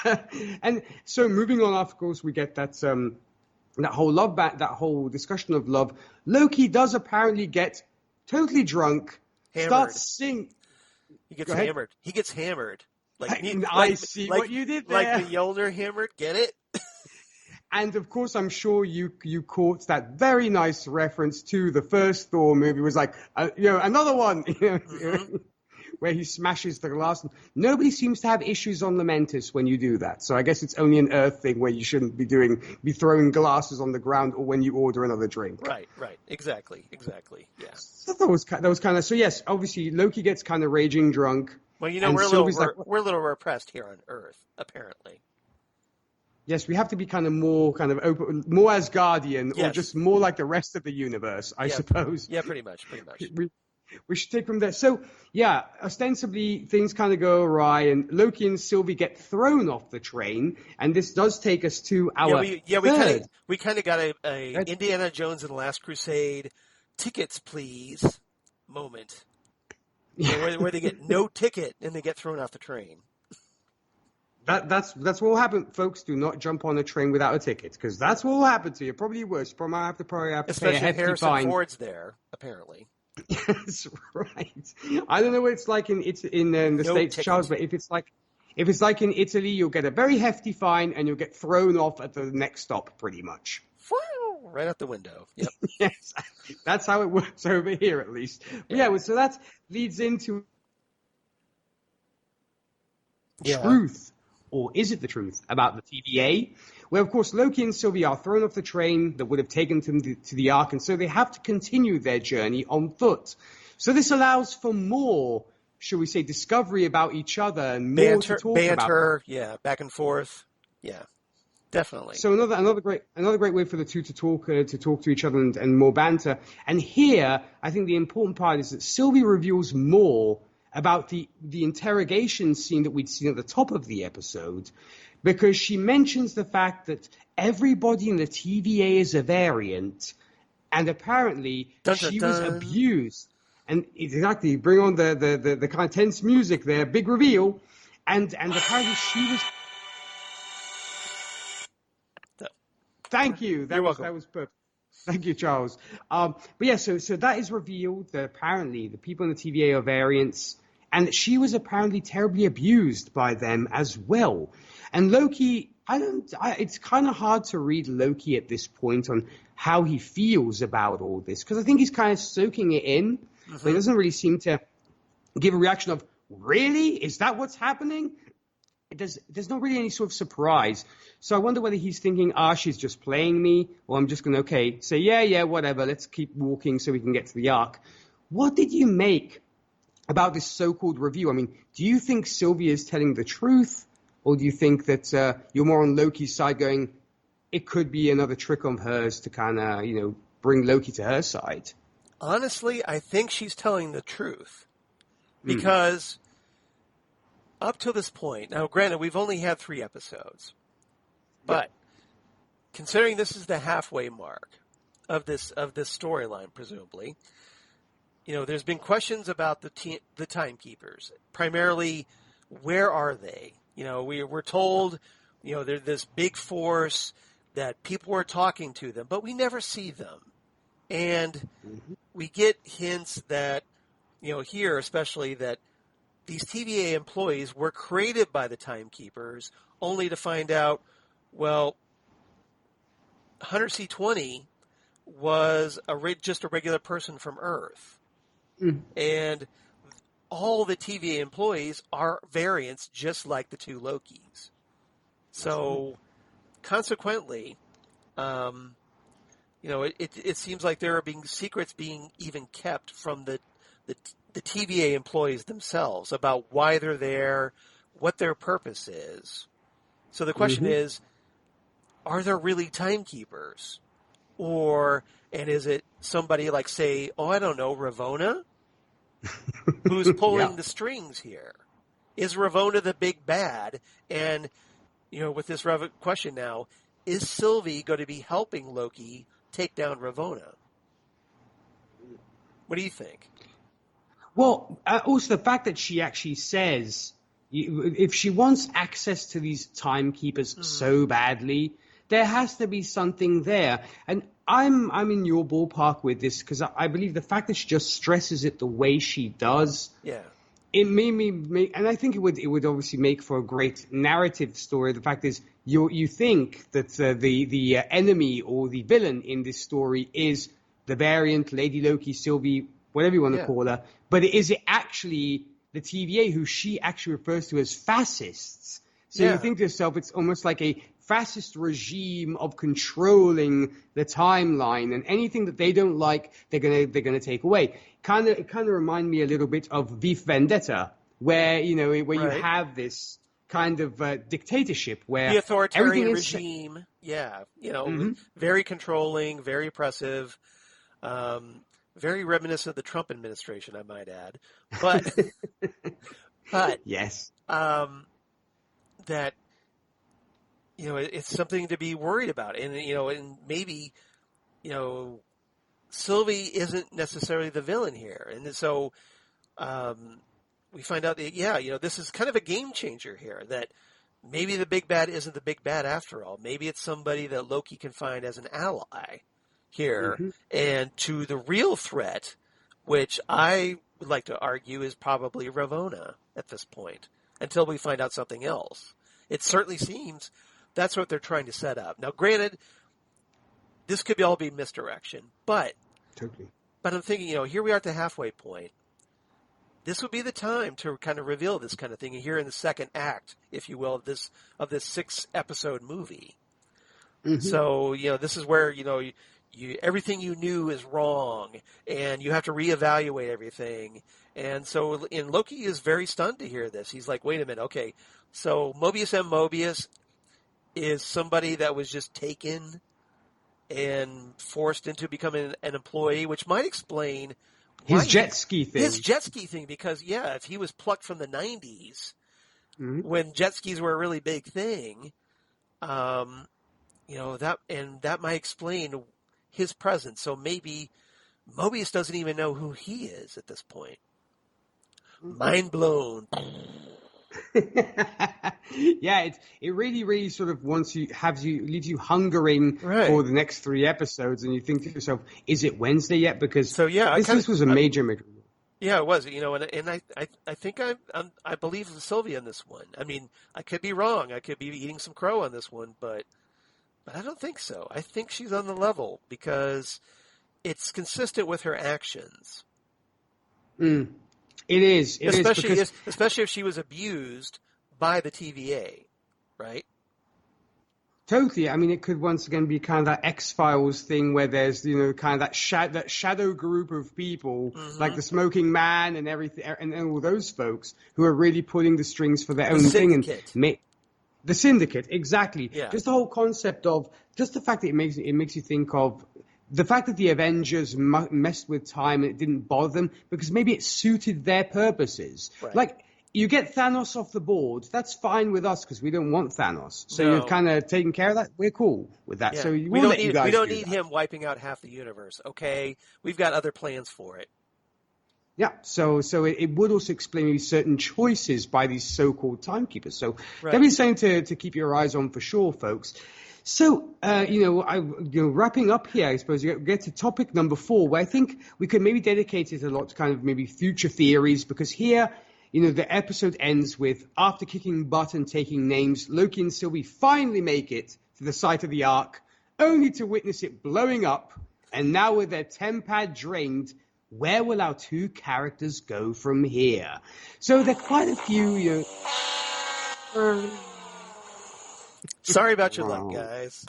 and so moving on, of course, we get that that whole that whole discussion of love. Loki does apparently get totally drunk, Hammered. starts singing. He gets hammered. He gets hammered. I see what you did there. Like the Mjolnir hammered. Get it? And of course, I'm sure you caught that very nice reference to the first Thor movie. It was like, another one, where he smashes the glass. Nobody seems to have issues on Lamentis when you do that. So I guess it's only an Earth thing where you shouldn't be throwing glasses on the ground or when you order another drink. Right. Exactly. Yeah. So that was kind of, so yes, obviously Loki gets kind of raging drunk. Well, we're a little repressed here on Earth, apparently. Yes, we have to be kind of open, more Asgardian, yes. or just more like the rest of the universe, I suppose. Yeah, pretty much. We should take from there. So, yeah, ostensibly things kind of go awry, and Loki and Sylvie get thrown off the train, and this does take us to our third. We kind of got a Indiana Jones and the Last Crusade, tickets please moment, where they get no ticket and they get thrown off the train. That's what will happen, folks. Do not jump on a train without a ticket, because that's what will happen to you. Probably worse. Probably have to pay a hefty Harrison fine. Ford's there, apparently. That's right. I don't know what it's like in the States, ticket. Charles, but if it's like in Italy, you'll get a very hefty fine and you'll get thrown off at the next stop, pretty much. Right out the window. Yep. Yes, that's how it works over here, at least. Yeah. So that leads into truth. Or is it the truth about the TVA? Where, of course, Loki and Sylvie are thrown off the train that would have taken them to the Ark, and so they have to continue their journey on foot. So this allows for more, shall we say, discovery about each other and more to talk about. Yeah, back and forth. Yeah, definitely. So another great way for the two to talk to each other and more banter. And here, I think the important part is that Sylvie reveals more about the interrogation scene that we'd seen at the top of the episode, because she mentions the fact that everybody in the TVA is a variant, and apparently she was abused. And exactly, bring on the kind of tense music there, big reveal, and apparently she was. Thank you. You're welcome. That was perfect. Thank you, Charles. But yeah, so that is revealed that apparently the people in the TVA are variants. And she was apparently terribly abused by them as well. And Loki, it's kind of hard to read Loki at this point on how he feels about all this, because I think he's kind of soaking it in, but he doesn't really seem to give a reaction of, really? Is that what's happening? There's not really any sort of surprise. So I wonder whether he's thinking, she's just playing me, or I'm just going to, say, yeah, whatever, let's keep walking so we can get to the Ark. What did you make about this so-called review? I mean, do you think Sylvie is telling the truth, or do you think that you're more on Loki's side going, it could be another trick of hers to kind of, bring Loki to her side? Honestly, I think she's telling the truth. Because up to this point, now granted, we've only had 3 episodes, but considering this is the halfway mark of this storyline, presumably, there's been questions about the timekeepers. Primarily, where are they? We're told, they're this big force, that people are talking to them, but we never see them. And we get hints that, here especially, that these TVA employees were created by the timekeepers, only to find out, well, Hunter C-20 was just a regular person from Earth. And all the TVA employees are variants, just like the 2 Lokis. So, consequently, it seems like there are secrets being even kept from the TVA employees themselves about why they're there, what their purpose is. So the question is, are there really timekeepers? And is it somebody like, say, I don't know, Ravonna? Who's pulling the strings here? Is Ravonna the big bad? And, with this question now, is Sylvie going to be helping Loki take down Ravonna? What do you think? Well, also the fact that she actually says, if she wants access to these timekeepers so badly, there has to be something there. And I'm in your ballpark with this because I believe the fact that she just stresses it the way she does. Yeah. It made me, and I think it would obviously make for a great narrative story. The fact is, you think that the enemy or the villain in this story is the variant, Lady Loki, Sylvie, whatever you want to call her, but is it actually the TVA who she actually refers to as fascists? So you think to yourself, it's almost like a fascist regime of controlling the timeline, and anything that they don't like, they're gonna take away. It kind of remind me a little bit of V for Vendetta, where you have this kind of dictatorship where the authoritarian regime, very controlling, very oppressive, very reminiscent of the Trump administration, I might add, but yes, that. It's something to be worried about. And maybe, Sylvie isn't necessarily the villain here. And so we find out that, this is kind of a game changer here, that maybe the big bad isn't the big bad after all. Maybe it's somebody that Loki can find as an ally here. Mm-hmm. And to the real threat, which I would like to argue is probably Ravonna at this point, until we find out something else. It certainly seems that's what they're trying to set up. Now, granted, this could all be misdirection, but totally. But I'm thinking, here we are at the halfway point. This would be the time to kind of reveal this kind of thing here in the second act, if you will, of this 6-episode movie. Mm-hmm. So, this is where, you everything you knew is wrong, and you have to reevaluate everything. And so, Loki is very stunned to hear this. He's like, wait a minute, okay, so Mobius M. Mobius is somebody that was just taken and forced into becoming an employee, which might explain his jet ski thing. His jet ski thing, because, if he was plucked from the 90s, when jet skis were a really big thing, that might explain his presence. So maybe Mobius doesn't even know who he is at this point. Mind blown. Yeah, it really sort of leaves you hungering for the next 3 episodes, and you think to yourself, is it Wednesday yet? Because this was a major. Yeah, it was. And I think I believe Sylvia in this one. I mean, I could be wrong. I could be eating some crow on this one, but I don't think so. I think she's on the level because it's consistent with her actions. It is. Especially if she was abused by the TVA, right? Totally. I mean, it could once again be kind of that X-Files thing where there's, kind of that shadow group of people, like the Smoking Man and everything, and all those folks who are really pulling the strings for their own thing. And the Syndicate, exactly. Yeah. Just the whole concept of, just the fact that it makes you think of the fact that the Avengers messed with time and it didn't bother them because maybe it suited their purposes. Right. Like, you get Thanos off the board, that's fine with us because we don't want Thanos. So you're kind of taking care of that. We're cool with that. Yeah. So we don't need him wiping out half the universe. Okay, we've got other plans for it. Yeah, so it would also explain maybe certain choices by these so-called timekeepers. So that is something to keep your eyes on for sure, folks. So, wrapping up here, I suppose, you get to topic number 4, where I think we could maybe dedicate it a lot to kind of maybe future theories, because here, the episode ends with, after kicking butt and taking names, Loki and Sylvie finally make it to the site of the Ark, only to witness it blowing up, and now with their tempad drained, where will our 2 characters go from here? So there are quite a few, Sorry about your luck, guys.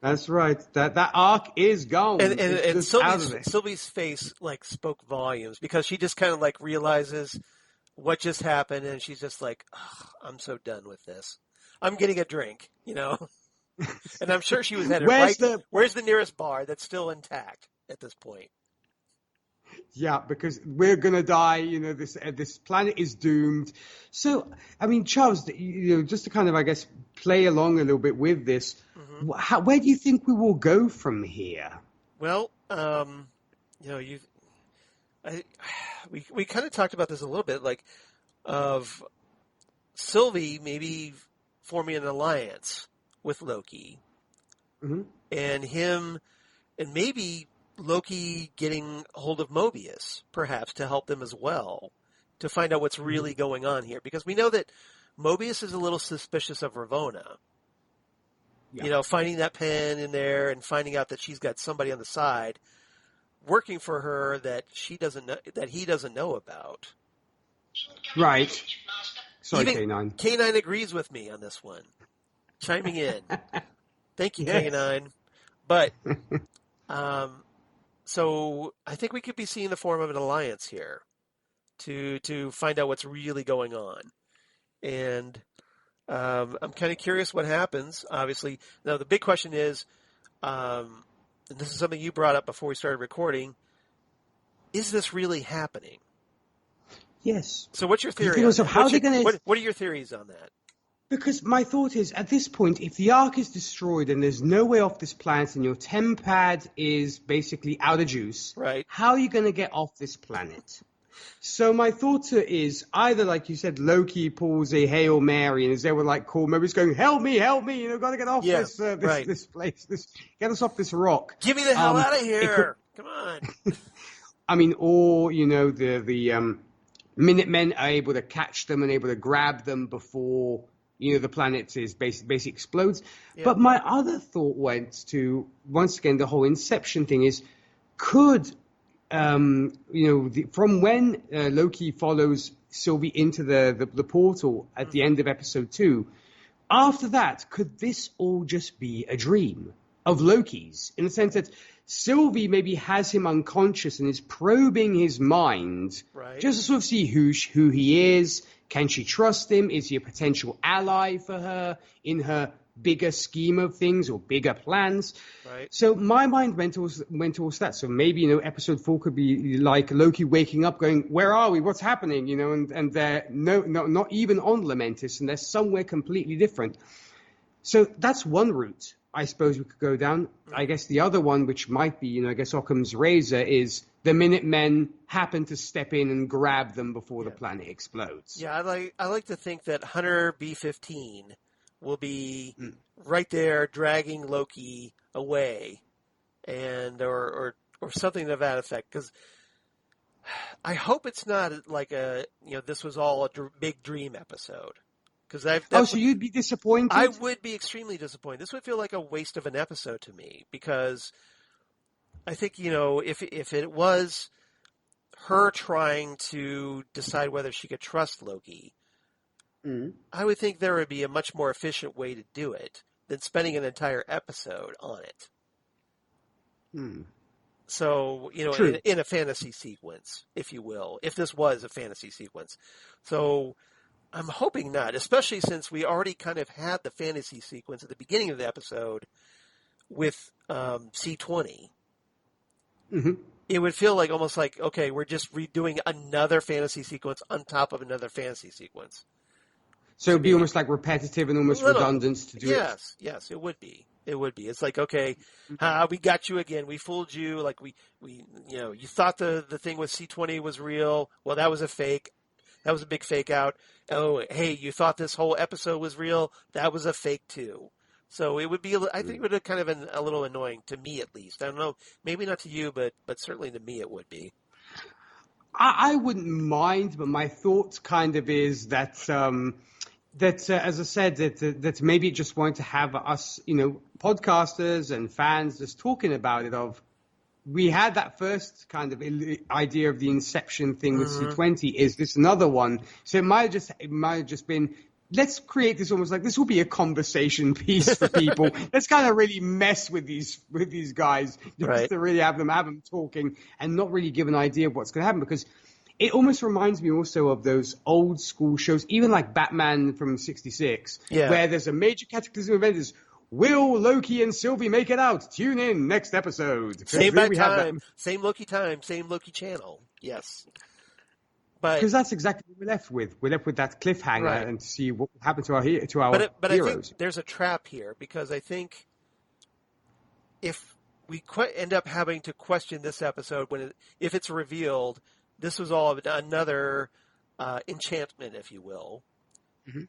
That's right. That arc is gone. And Sylvie's face spoke volumes because she just kind of realizes what just happened, and she's just like, oh, I'm so done with this. I'm getting a drink, And I'm sure she was headed where's the nearest bar that's still intact at this point? Yeah, because we're gonna die. This planet is doomed. So, I mean, Charles, just to kind of, I guess, play along a little bit with this, where do you think we will go from here? Well, we kind of talked about this a little bit, of Sylvie maybe forming an alliance with Loki, and maybe Loki getting hold of Mobius, perhaps, to help them as well, to find out what's really going on here. Because we know that Mobius is a little suspicious of Ravonna. Yeah. Finding that pen in there and finding out that she's got somebody on the side working for her that he doesn't know about. Right. Sorry, Even K9. K9 agrees with me on this one, chiming in. Thank you, yes. K9. But so I think we could be seeing the form of an alliance here to find out what's really going on. And I'm kind of curious what happens, obviously. Now, the big question is, and this is something you brought up before we started recording, is this really happening? Yes. So what's your theory on that? What are your theories on that? Because my thought is, at this point, if the Ark is destroyed and there's no way off this planet and your Tempad is basically out of juice, right, how are you going to get off this planet? So my thought is either, like you said, Loki pulls a Hail Mary, and as they were like cool members going, help me, got to get off this place, get us off this rock. Get me the hell out of here. Come on. I mean, or, the Minutemen are able to catch them and able to grab them before, the planet is basically explodes. Yeah. But my other thought went to, once again, the whole Inception thing is, could... from when Loki follows Sylvie into the portal at the end of episode 2, after that, could this all just be a dream of Loki's? In the sense that Sylvie maybe has him unconscious and is probing his mind, right, just to sort of see who he is. Can she trust him? Is he a potential ally for her in her bigger scheme of things or bigger plans? Right. So my mind went towards that. So maybe, episode 4 could be like Loki waking up going, where are we? What's happening? And they're not even on Lamentis, and they're somewhere completely different. So that's one route I suppose we could go down. I guess the other one, which might be, Occam's razor, is the Minutemen happen to step in and grab them before the planet explodes. Yeah, I like to think that Hunter B-15 will be right there dragging Loki away, and or something to that effect. Because I hope it's not like this was all a big dream episode. So you'd be disappointed? I would be extremely disappointed. This would feel like a waste of an episode to me, because I think, if it was her trying to decide whether she could trust Loki, I would think there would be a much more efficient way to do it than spending an entire episode on it. So, in a fantasy sequence, if you will, if this was a fantasy sequence. So I'm hoping not, especially since we already kind of had the fantasy sequence at the beginning of the episode with C20. It would feel like almost like, okay, we're just redoing another fantasy sequence on top of another fantasy sequence. So it'd be almost like repetitive and almost redundant to do it. Yes, it would be. It would be. It's like, okay, we got you again. We fooled you. Like you thought the thing with C20 was real. Well, that was a fake. That was a big fake out. Oh, hey, you thought this whole episode was real. That was a fake too. So it would be, I think it would have kind of been a little annoying to me, at least. I don't know, maybe not to you, but certainly to me it would be. I wouldn't mind, but my thought kind of is that, as I said, that maybe it just wanted to have us, podcasters and fans just talking about it. We had that first kind of idea of the Inception thing with C20. Is this another one? So it might have just been, let's create this almost like this will be a conversation piece for people. Let's kind of really mess with these guys, just to really have them talking and not really give an idea of what's going to happen, because it almost reminds me also of those old school shows, even like Batman from '66, where there's a major cataclysm event. Is will Loki and Sylvie make it out? Tune in next episode. Same bad time, same Loki time, same Loki channel. Yes. Because that's exactly what we're left with. We're left with that cliffhanger and to see what happened to our heroes. But I think there's a trap here, because I think if we end up having to question this episode if it's revealed this was all another enchantment, if you will, Mm-hmm.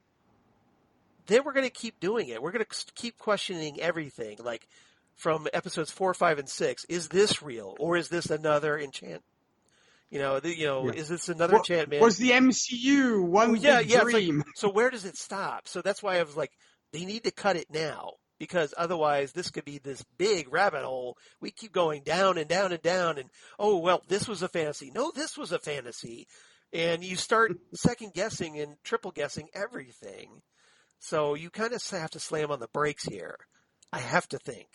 then we're going to keep doing it. We're going to keep questioning everything, like from episodes 4, 5, and 6. Is this real, or is this another enchant? Is this another enchantment? Was the MCU one big dream? Like, so where does it stop? So that's why I was like, they need to cut it now, because otherwise this could be this big rabbit hole. We keep going down and down and down, and oh well, this was a fantasy. No, this was a fantasy, and you start second guessing and triple guessing everything. So you kind of have to slam on the brakes here. I have to think.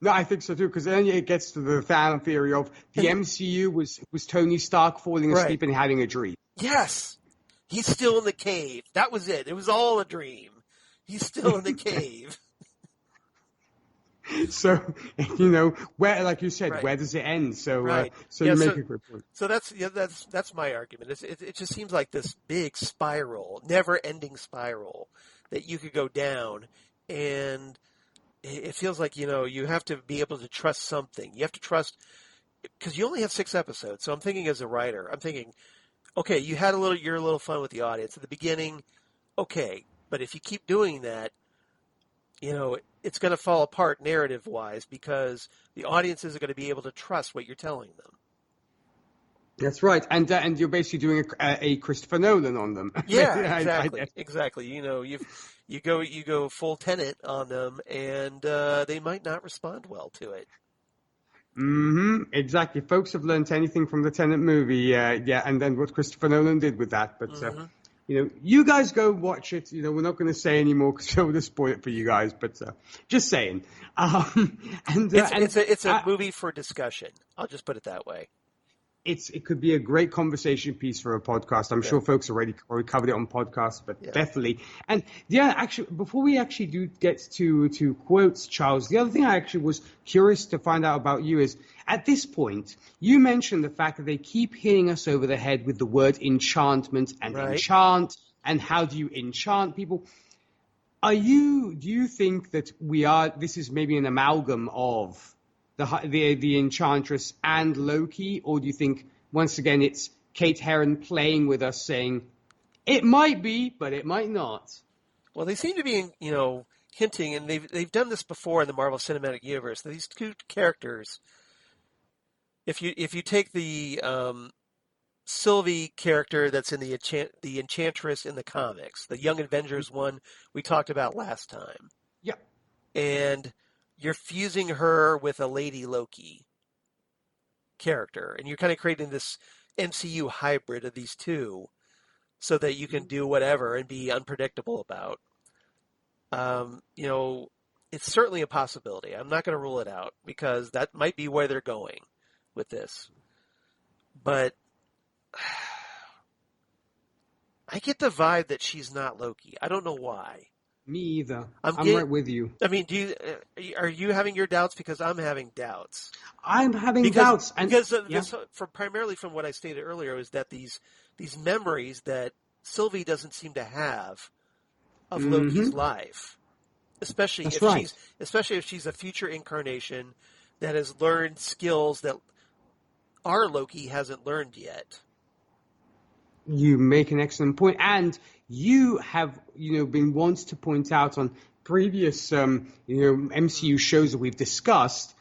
No, I think so too, because then it gets to the fan theory of the MCU was Tony Stark falling asleep and having a dream. Yes. He's still in the cave. That was it. It was all a dream. He's still in the cave. So, where, like you said, where does it end? So, you make a good point. So that's my argument. It just seems like this big spiral, never-ending spiral that you could go down, and it feels like, you have to be able to trust something. You have to trust, because you only have 6 episodes. So I'm thinking as a writer, okay, you had your little fun with the audience at the beginning. Okay. But if you keep doing that, it's going to fall apart narrative-wise, because the audience isn't going to be able to trust what you're telling them. That's right, and you're basically doing a Christopher Nolan on them. Yeah, exactly. You go full Tenet on them, and they might not respond well to it. Mm-hmm. Exactly. Folks have learned anything from the Tenet movie, and then what Christopher Nolan did with that. But you guys go watch it. We're not going to say any more because we'll just spoil it for you guys. But just saying. It's a movie for discussion. I'll just put it that way. It could be a great conversation piece for a podcast. I'm sure folks already covered it on podcasts, but definitely. And actually, before we actually do get to quotes, Charles, the other thing I actually was curious to find out about you is, at this point, you mentioned the fact that they keep hitting us over the head with the word enchantment and enchant, and how do you enchant people? Do you think that this is maybe an amalgam of the Enchantress and Loki, or do you think once again it's Kate Herron playing with us, saying it might be, but it might not? Well, they seem to be, hinting, and they've done this before in the Marvel Cinematic Universe. These two characters, if you take the Sylvie character that's in the Enchantress in the comics, the Young Avengers one we talked about last time, and you're fusing her with a Lady Loki character, and you're kind of creating this MCU hybrid of these two so that you can do whatever and be unpredictable about. It's certainly a possibility. I'm not going to rule it out, because that might be where they're going with this. But I get the vibe that she's not Loki. I don't know why. Me either. I'm right with you. I mean, are you having your doubts? Because I'm having doubts. I'm having doubts. Primarily from what I stated earlier, is that these memories that Sylvie doesn't seem to have of Loki's life, especially if she's a future incarnation that has learned skills that our Loki hasn't learned yet. You make an excellent point, and you have, been once to point out on previous, MCU shows that we've discussed,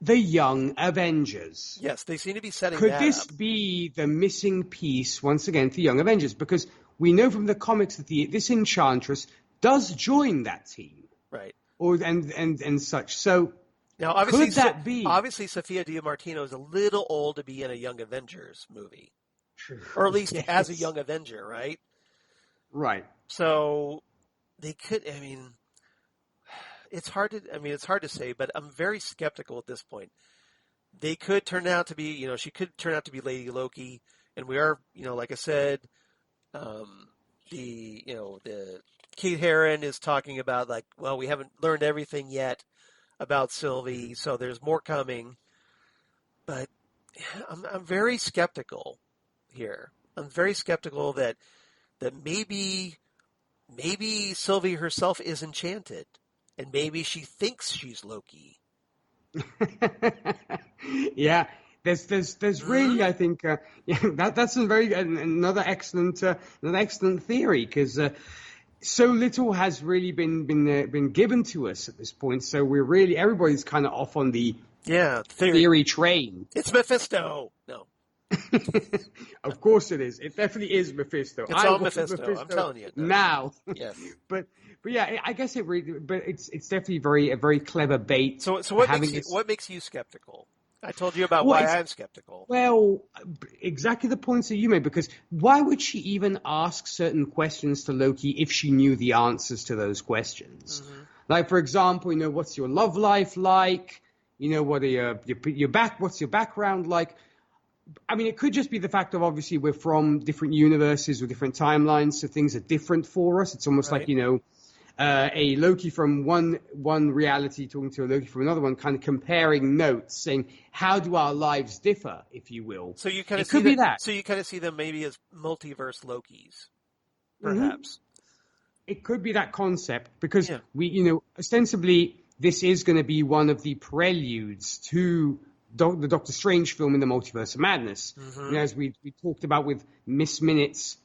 the Young Avengers. Yes, they seem to be setting Could that this up. be the missing piece once again for Young Avengers? Because we know from the comics that this Enchantress does join that team, right? And such. So now, obviously, could that be? Obviously, Sophia Di Martino is a little old to be in a Young Avengers movie. Or at least as a Young Avenger, right? Right. So they could. I mean, it's hard to say, but I'm very skeptical at this point. They could turn out to be, she could turn out to be Lady Loki, and we are, like I said, the Kate Herron is talking about we haven't learned everything yet about Sylvie, so there's more coming. But I'm very skeptical here. I'm very skeptical that maybe Sylvie herself is enchanted, and maybe she thinks she's Loki. Yeah, There's really, I think, that's another excellent theory, because so little has really been given to us at this point. So everybody's kind of off on the theory train. It's Mephisto. No. Of course it is. It definitely is Mephisto. It's all Mephisto. I'm telling you. Now. Yes. But yeah, I guess it's definitely a very clever bait. So what makes you skeptical? I told you about why I'm skeptical. Well, exactly the points that you made, because why would she even ask certain questions to Loki if she knew the answers to those questions? Mm-hmm. Like, for example, what's your love life like? What are what's your background like? I mean, it could just be the fact of, obviously, we're from different universes or different timelines, so things are different for us. It's almost like, a Loki from one reality talking to a Loki from another one, kind of comparing notes, saying, how do our lives differ, if you will. So you kind of see that. So you kind of see them maybe as multiverse Lokis, perhaps. Mm-hmm. It could be that concept, because ostensibly this is going to be one of the preludes to the Doctor Strange film in the Multiverse of Madness. Mm-hmm. As we talked about with Miss Minutes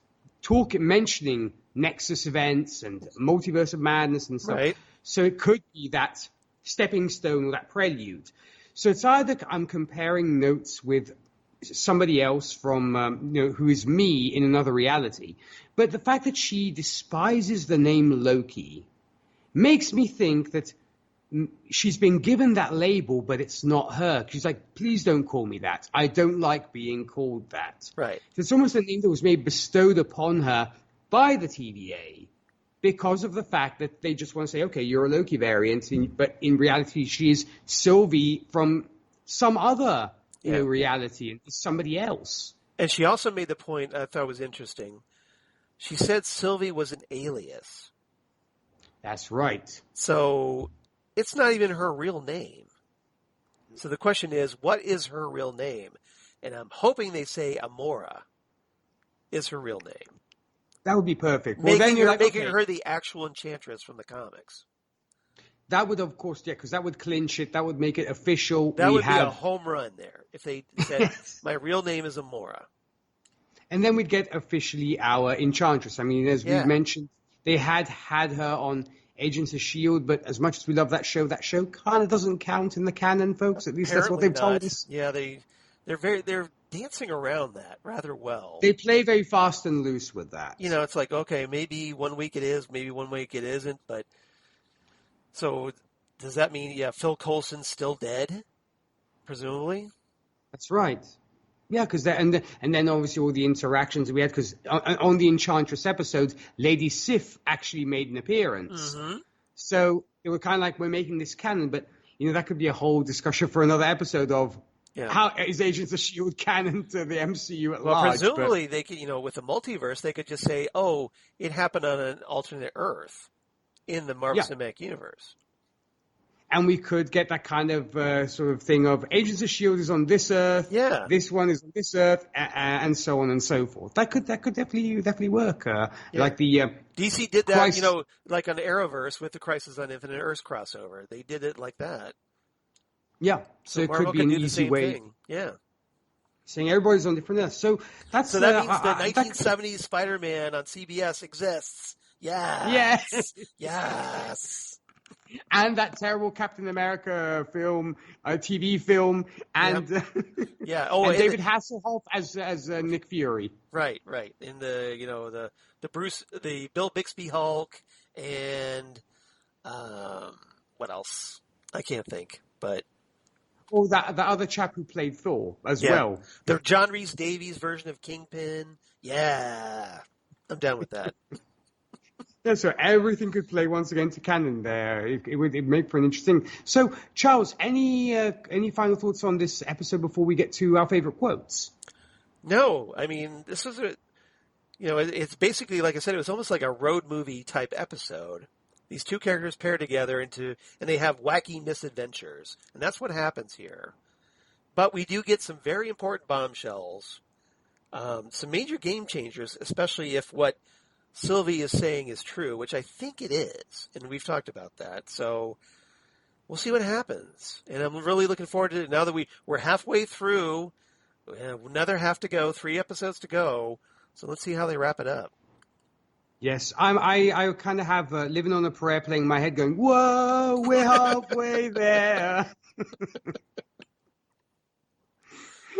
mentioning Nexus events and Multiverse of Madness and stuff. Right. So it could be that stepping stone or that prelude. So it's either I'm comparing notes with somebody else from, who is me in another reality. But the fact that she despises the name Loki makes me think that she's been given that label, but it's not her. She's like, please don't call me that. I don't like being called that. Right. So it's almost a name that was maybe bestowed upon her by the TVA because of the fact that they just want to say, okay, you're a Loki variant, but in reality, she is Sylvie from some other reality, and somebody else. And she also made the point I thought was interesting. She said Sylvie was an alias. That's right. So it's not even her real name. So the question is, what is her real name? And I'm hoping they say Amora is her real name. That would be perfect. Well, then you're making her the actual Enchantress from the comics. That would, of course, because that would clinch it. That would make it official. That would be a home run there if they said, my real name is Amora. And then we'd get officially our Enchantress. I mean, as we mentioned, they had her on Agents of S.H.I.E.L.D., but as much as we love that show kind of doesn't count in the canon, folks. At least that's what they've told us. Yeah, they're dancing around that rather well. They play very fast and loose with that. It's like, okay, maybe 1 week it is, maybe 1 week it isn't, but so does that mean, Phil Coulson's still dead? Presumably? That's right. Yeah, because and then obviously all the interactions we had, because on the Enchantress episode, Lady Sif actually made an appearance. Mm-hmm. So it was kind of like, we're making this canon, but that could be a whole discussion for another episode of how is Agents of S.H.I.E.L.D. canon to the MCU at large. Presumably they could, with the multiverse, they could just say, oh, it happened on an alternate Earth in the Marvel Cinematic Universe. And we could get that kind of sort of thing of Agents of S.H.I.E.L.D. is on this Earth, this one is on this Earth, and so on and so forth. That could definitely work. Like the DC did that, like on Arrowverse with the Crisis on Infinite Earths crossover. They did it like that. Yeah, so it could be an easy way. Yeah. Saying everybody's on different Earths. So that means the 1970s Spider-Man on CBS exists. Yes. Yes. And that terrible Captain America film, TV film, and and David Hasselhoff as Nick Fury. Right. In the the Bill Bixby Hulk, and what else? I can't think, but the other chap who played Thor as well. The John Rhys Davies version of Kingpin. Yeah, I'm down with that. Yeah, so everything could play once again to canon there. It would make for an interesting. So, Charles, any final thoughts on this episode before we get to our favorite quotes? No, I mean, this was it's basically, like I said, it was almost like a road movie type episode. These two characters pair together and they have wacky misadventures, and that's what happens here. But we do get some very important bombshells, some major game changers, especially if what Sylvie is saying is true, which I think it is, and we've talked about that. So we'll see what happens. And I'm really looking forward to it now that we're halfway through. We have another half to go, 3 episodes to go. So let's see how they wrap it up. Yes, I kind of have Living on a Prayer playing in my head going, whoa, we're halfway there.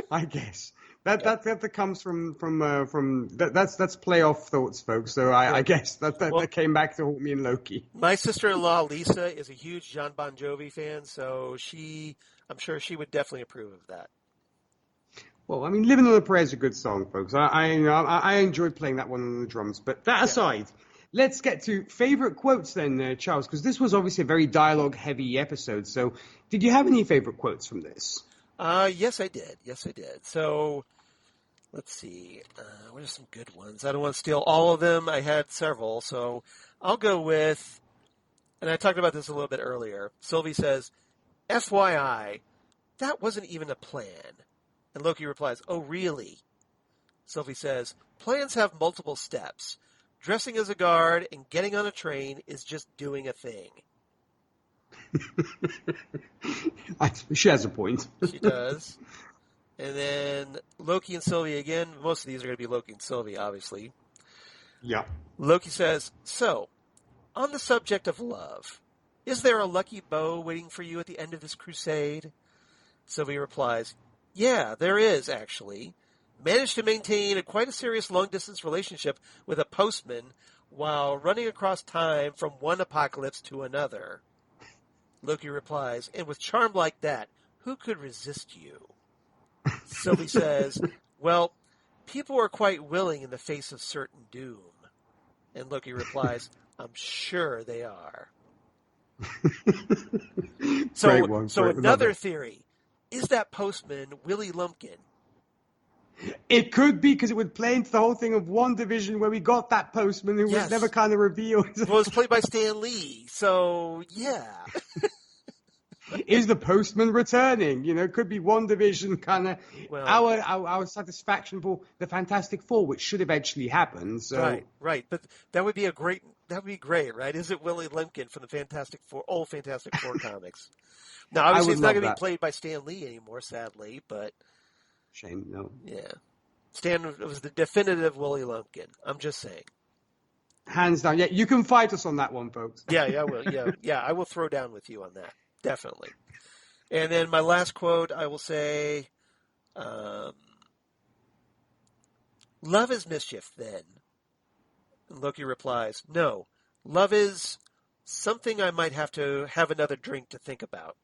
I guess. That comes from that's playoff thoughts, folks. So I guess that came back to haunt me in Loki. My sister-in-law, Lisa, is a huge John Bon Jovi fan, so I'm sure she would definitely approve of that. Well, I mean, Living on a Prayer is a good song, folks. I enjoyed playing that one on the drums. But that aside, let's get to favorite quotes then, Charles, because this was obviously a very dialogue-heavy episode. So did you have any favorite quotes from this? Yes, I did. So let's see. What are some good ones? I don't want to steal all of them. I had several. So I'll go with, and I talked about this a little bit earlier. Sylvie says, FYI, that wasn't even a plan. And Loki replies, oh, really? Sylvie says, plans have multiple steps. Dressing as a guard and getting on a train is just doing a thing. She has a point. She does. And then Loki and Sylvie again. Most of these are going to be Loki and Sylvie, obviously. Yeah. Loki says, so, on the subject of love, is there a lucky bow waiting for you at the end of this crusade? Sylvie replies, yeah, there is, actually. Managed to maintain quite a serious long-distance relationship with a postman while running across time from one apocalypse to another. Loki replies, and with charm like that, who could resist you? Sylvie says, well, people are quite willing in the face of certain doom. And Loki replies, I'm sure they are. So another theory. Is that postman Willie Lumpkin? It could be, because it would play into the whole thing of WandaVision where we got that postman who was never kind of revealed. Well, it was played by Stan Lee, so yeah. Is the postman returning? You know, it could be WandaVision kind of our satisfaction for the Fantastic Four, which should eventually happen. So. Right. But that would be great, right? Is it Willie Lumpkin from the old Fantastic Four comics? Now, obviously, it's not going to be played by Stan Lee anymore, sadly, but... Shame, no. Yeah. Stan was the definitive Willie Lumpkin. I'm just saying. Hands down. Yeah, you can fight us on that one, folks. Yeah, I will. Yeah, I will throw down with you on that. Definitely. And then my last quote, I will say, love is mischief, then. And Loki replies, no, love is something I might have to have another drink to think about.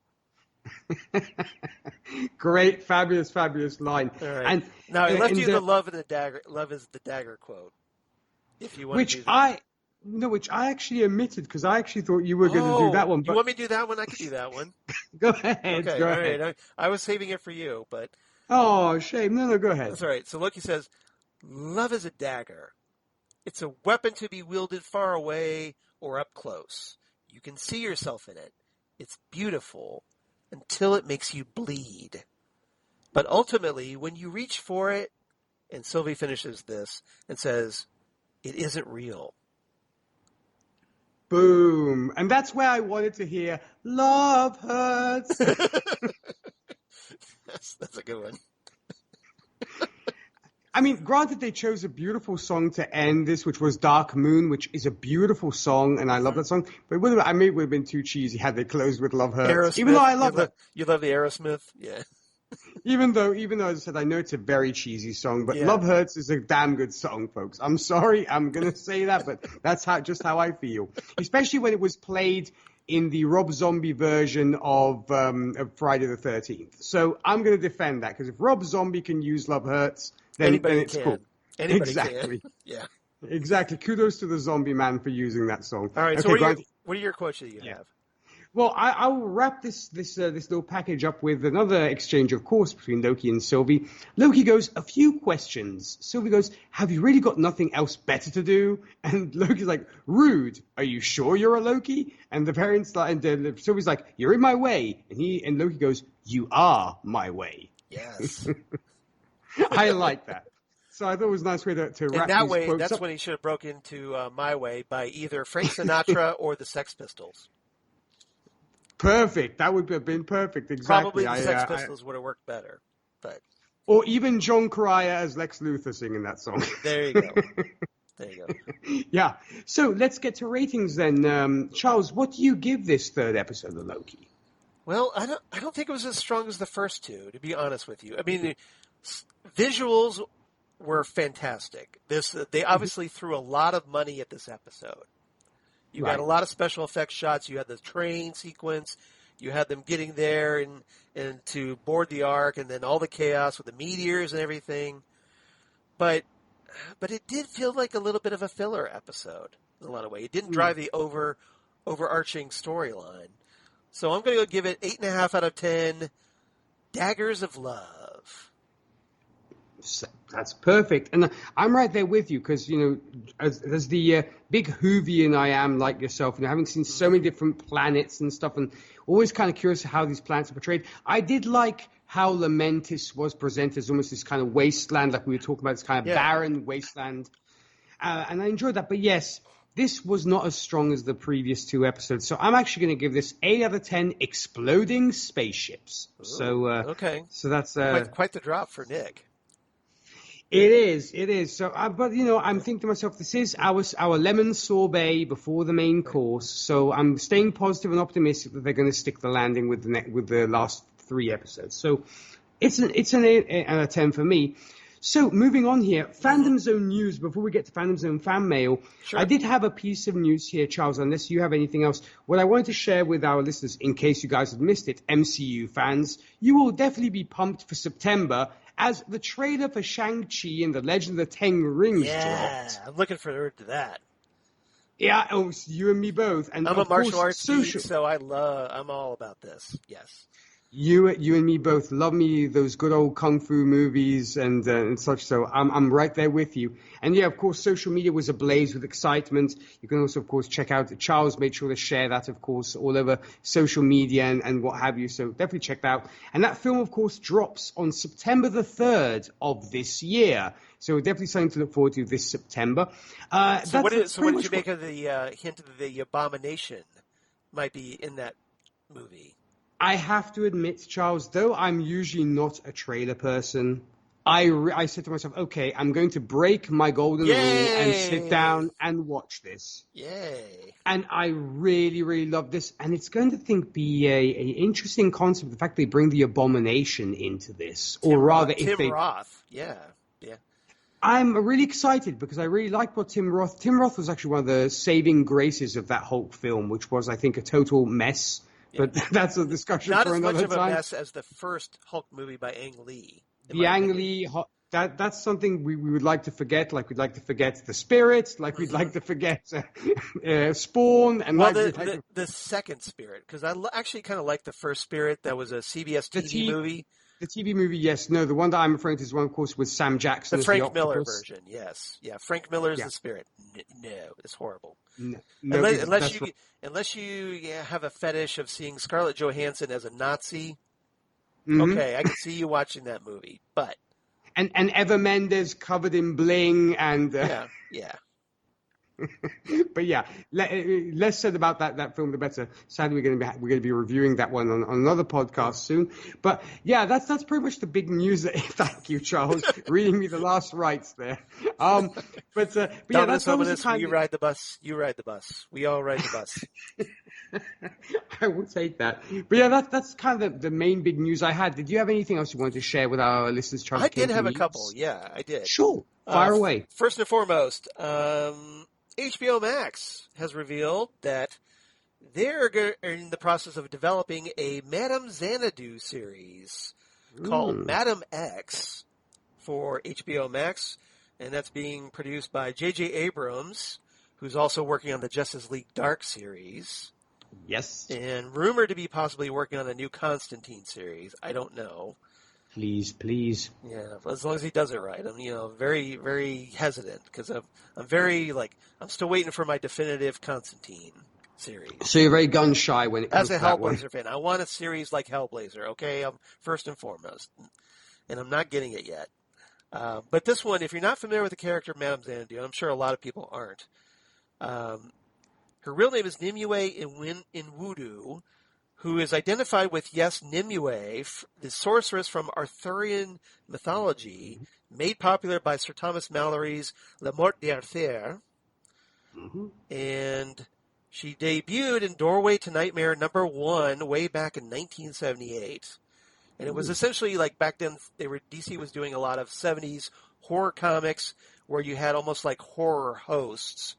Great, fabulous line. All right. And now I left you the love is the dagger quote. If you want which I actually omitted because I actually thought you were going to do that one. But... You want me to do that one? I can do that one. Go ahead. Okay, go ahead. Right. I was saving it for you, but oh, shame. No, go ahead. That's all right. So Loki says, "Love is a dagger. It's a weapon to be wielded far away or up close. You can see yourself in it. It's beautiful." Until it makes you bleed. But ultimately, when you reach for it, and Sylvie finishes this and says, it isn't real. Boom. And that's where I wanted to hear, love hurts. That's a good one. I mean, granted, they chose a beautiful song to end this, which was Dark Moon, which is a beautiful song, and I love that song. But it would have been too cheesy had they closed with Love Hurts. Aerosmith. Even though I love that. You love the Aerosmith? Yeah. Even though, as I said, I know it's a very cheesy song, but Love Hurts is a damn good song, folks. I'm sorry, I'm going to say that, but that's just how I feel. Especially when it was played in the Rob Zombie version of Friday the 13th. So I'm going to defend that, because if Rob Zombie can use Love Hurts, then it's cool. Anybody exactly. Can. Yeah. Exactly. Kudos to the Zombie Man for using that song. All right. Okay, so what are your quotes that you have? Well, I will wrap this little package up with another exchange, of course, between Loki and Sylvie. Loki goes, a few questions. Sylvie goes, have you really got nothing else better to do? And Loki's like, rude. Are you sure you're a Loki? And the parents and Sylvie's like, you're in my way. And Loki goes, you are my way. Yes. I like that. So I thought it was a nice way to wrap in that these way, quotes that's up. when he should have broken into My Way by either Frank Sinatra or the Sex Pistols. Perfect. That would have been perfect. Exactly. Probably the Sex Pistols would have worked better, but or even John Cryer as Lex Luthor singing that song. There you go. There you go. Yeah. So let's get to ratings then. Charles, what do you give this third episode of Loki? Well, I don't think it was as strong as the first two, to be honest with you. I mean, the visuals were fantastic. They obviously threw a lot of money at this episode. You got a lot of special effects shots. You had the train sequence. You had them getting there and to board the Ark, and then all the chaos with the meteors and everything. But it did feel like a little bit of a filler episode in a lot of ways. It didn't drive the overarching storyline. So I'm going to go give it 8.5 out of 10 daggers of love. That's perfect. And I'm right there with you because, as the big Whovian I am like yourself, having seen so many different planets and stuff and always kind of curious how these planets are portrayed. I did like how Lamentis was presented as almost this kind of wasteland, like we were talking about, this kind of barren wasteland. And I enjoyed that. But yes, this was not as strong as the previous two episodes. So I'm actually going to give this 8 out of 10 exploding spaceships. Ooh, so okay. So that's quite the drop for Nick. It is. So, but I'm thinking to myself, this is our lemon sorbet before the main course. So I'm staying positive and optimistic that they're going to stick the landing with the last 3 episodes. So it's an 8 out of 10 for me. So moving on here, Fandom Zone news. Before we get to Fandom Zone fan mail, sure. I did have a piece of news here, Charles. Unless you have anything else, what I wanted to share with our listeners, in case you guys had missed it, MCU fans, you will definitely be pumped for September, as the trailer for Shang-Chi and the Legend of the Ten Rings dropped. I'm looking forward to that. Yeah, you and me both. And I'm a martial arts geek, so I'm all about this. Yes. You and me both love me those good old kung fu movies and such. So I'm right there with you. And yeah, of course, social media was ablaze with excitement. You can also, of course, check out Charles made sure to share that, of course, all over social media and what have you. So definitely check that out. And that film, of course, drops on September the 3rd of this year. So definitely something to look forward to this September. So what did you make of the hint that the Abomination might be in that movie? I have to admit, Charles, though I'm usually not a trailer person, I said to myself, okay, I'm going to break my golden rule and sit down and watch this. Yay. And I really, really love this. And it's going to be a interesting concept, the fact they bring the Abomination into this. Tim Roth. Yeah. I'm really excited because I really like what Tim Roth was actually one of the saving graces of that Hulk film, which was, I think, a total mess. But that's a discussion for another time. Not as much of a mess as the first Hulk movie by Ang Lee. The Ang Lee, that's something we would like to forget, like we'd like to forget The Spirit, like we'd like to forget Spawn. And the second Spirit, because I actually kind of like the first Spirit. That was a CBS TV movie. The TV movie, yes. No, the one that I'm referring to is one, of course, with Sam Jackson. The Frank Miller version, yes. Yeah, Frank Miller is the Spirit. No, it's horrible. No, unless you have a fetish of seeing Scarlett Johansson as a Nazi, okay, I can see you watching that movie. But and Eva Mendes covered in bling and yeah. But yeah, less said about that film, the better. Sadly, we're going to be reviewing that one on another podcast soon. But yeah, that's pretty much the big news. Thank you, Charles, reading me the last rites there. But yeah, that's you ride the bus. You ride the bus. We all ride the bus. I will take that. But yeah, that's kind of the main big news I had. Did you have anything else you wanted to share with our listeners, Charles? I did have a couple. Yeah, I did. Sure, fire away. First and foremost, HBO Max has revealed that they're in the process of developing a Madame Xanadu series called Madame X for HBO Max, and that's being produced by J.J. Abrams, who's also working on the Justice League Dark series. Yes. And rumored to be possibly working on a new Constantine series. I don't know. Please. Yeah, as long as he does it right. I'm, very, very hesitant because I'm I'm still waiting for my definitive Constantine series. So you're very gun shy when it comes to that one. As a Hellblazer fan, I want a series like Hellblazer. Okay, first and foremost, and I'm not getting it yet. But this one, if you're not familiar with the character of Madame Xanadu, and I'm sure a lot of people aren't, her real name is Nimue Inwudu, who is identified with, yes, Nimue, the sorceress from Arthurian mythology, made popular by Sir Thomas Malory's La Morte d'Arthur. And she debuted in Doorway to Nightmare #1 way back in 1978. And it was essentially like back then DC was doing a lot of 70s horror comics where you had almost like horror hosts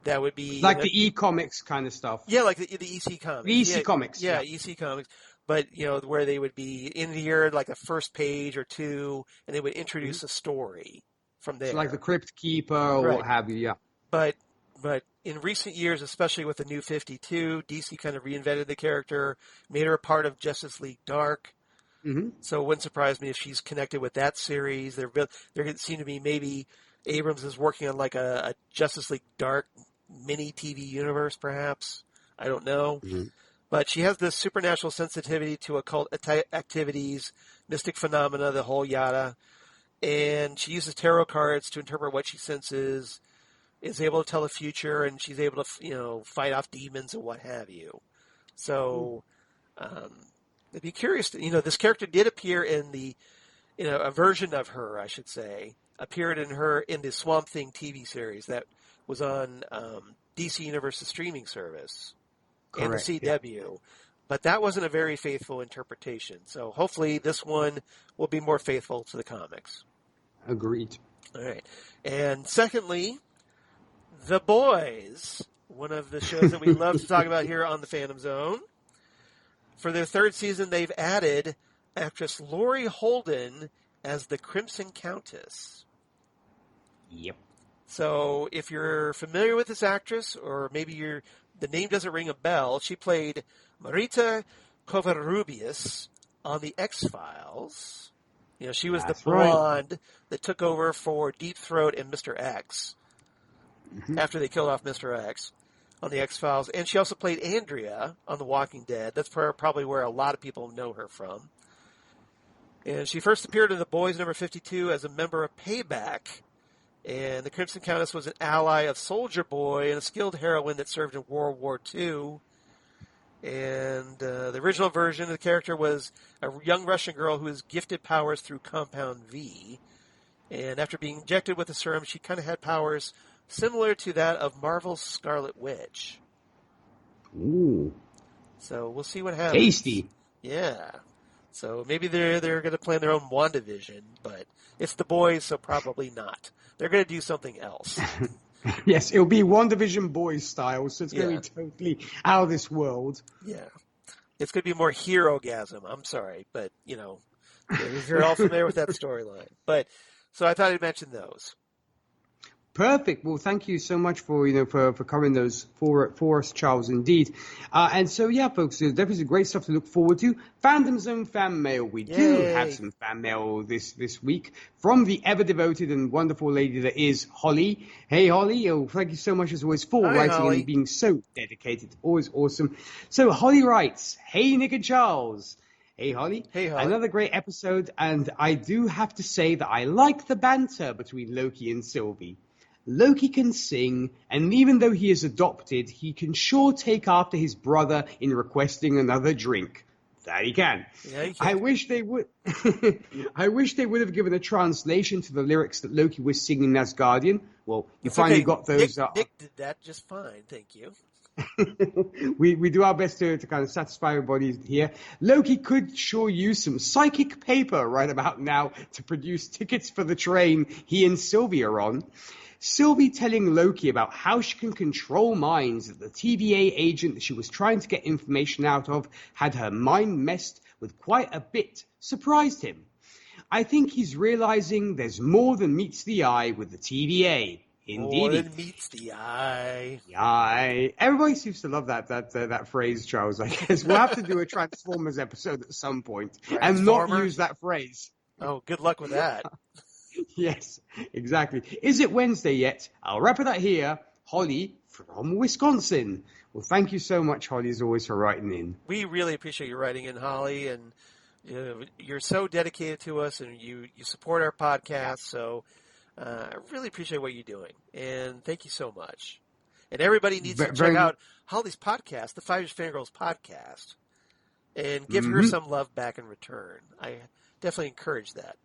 that would be like the e-comics kind of stuff. Yeah, like the EC comics. The EC comics. Yeah, EC comics. But, where they would be in here like a first page or two, and they would introduce a story from there. So like the Crypt Keeper or what have you, yeah. But in recent years, especially with the New 52, DC kind of reinvented the character, made her a part of Justice League Dark. So it wouldn't surprise me if she's connected with that series. There seem to be maybe Abrams is working on like a Justice League Dark mini TV universe, perhaps. I don't know. But she has this supernatural sensitivity to occult activities, mystic phenomena, the whole yada. And she uses tarot cards to interpret what she senses, is able to tell the future, and she's able to, fight off demons and what have you. So, I'd be curious to, this character did appear in a version of her, I should say, appeared in the Swamp Thing TV series that was on DC Universe's streaming service. Correct, and the CW. Yeah. But that wasn't a very faithful interpretation. So hopefully this one will be more faithful to the comics. Agreed. All right. And secondly, The Boys, one of the shows that we love to talk about here on the Phantom Zone. For their third season, they've added actress Laurie Holden as the Crimson Countess. Yep. So if you're familiar with this actress, or maybe the name doesn't ring a bell, she played Marita Covarrubias on The X-Files. She was the blonde that took over for Deep Throat and Mr. X after they killed off Mr. X on The X-Files. And she also played Andrea on The Walking Dead. That's probably where a lot of people know her from. And she first appeared in The Boys #52 as a member of Payback. And the Crimson Countess was an ally of Soldier Boy and a skilled heroine that served in World War II. And the original version of the character was a young Russian girl who was gifted powers through Compound V. And after being injected with the serum, she kind of had powers similar to that of Marvel's Scarlet Witch. Ooh. So we'll see what happens. Tasty. Yeah. So maybe they're going to plan their own WandaVision, but it's The Boys, so probably not. They're going to do something else. Yes, it'll be WandaVision Boys style, so it's going to be totally out of this world. Yeah. It's going to be more Hero-gasm. I'm sorry, but, you're all familiar with that storyline. But so I thought I'd mention those. Perfect. Well, thank you so much for covering those for us, Charles, indeed. And so, yeah, folks, there's definitely some great stuff to look forward to. Fandom Zone fan mail. We do have some fan mail this week from the ever-devoted and wonderful lady that is Holly. Hey, Holly. Oh, thank you so much, as always, for writing Holly. And being so dedicated. Always awesome. So, Holly writes, "Hey, Nik and Charles. Hey, Holly. Hey, Holly. Another great episode, and I do have to say that I like the banter between Loki and Sylvie. Loki can sing, and even though he is adopted, he can sure take after his brother in requesting another drink. That he can. Yeah, he can. I wish they would. I wish they would have given a translation to the lyrics that Loki was singing as Guardian. Well, you finally got those. Nick did that just fine, thank you. we do our best to kind of satisfy everybody here. Loki could sure use some psychic paper right about now to produce tickets for the train he and Sylvie are on. Sylvie telling Loki about how she can control minds, that the TVA agent that she was trying to get information out of had her mind messed with quite a bit, surprised him. I think he's realizing there's more than meets the eye with the TVA. Indeed. More than meets the eye. The eye. Everybody seems to love that phrase, Charles, I guess. We'll have to do a Transformers episode at some point and not use that phrase. Oh, good luck with that. Yes, exactly. Is it Wednesday yet? I'll wrap it up here. Holly from Wisconsin. Well, thank you so much, Holly, as always, for writing in. We really appreciate you writing in, Holly, and you're so dedicated to us, and you support our podcast, so I really appreciate what you're doing, and thank you so much. And everybody needs to check out Holly's podcast, the 5 Years Fangirls podcast. and give her some love back in return. I definitely encourage that.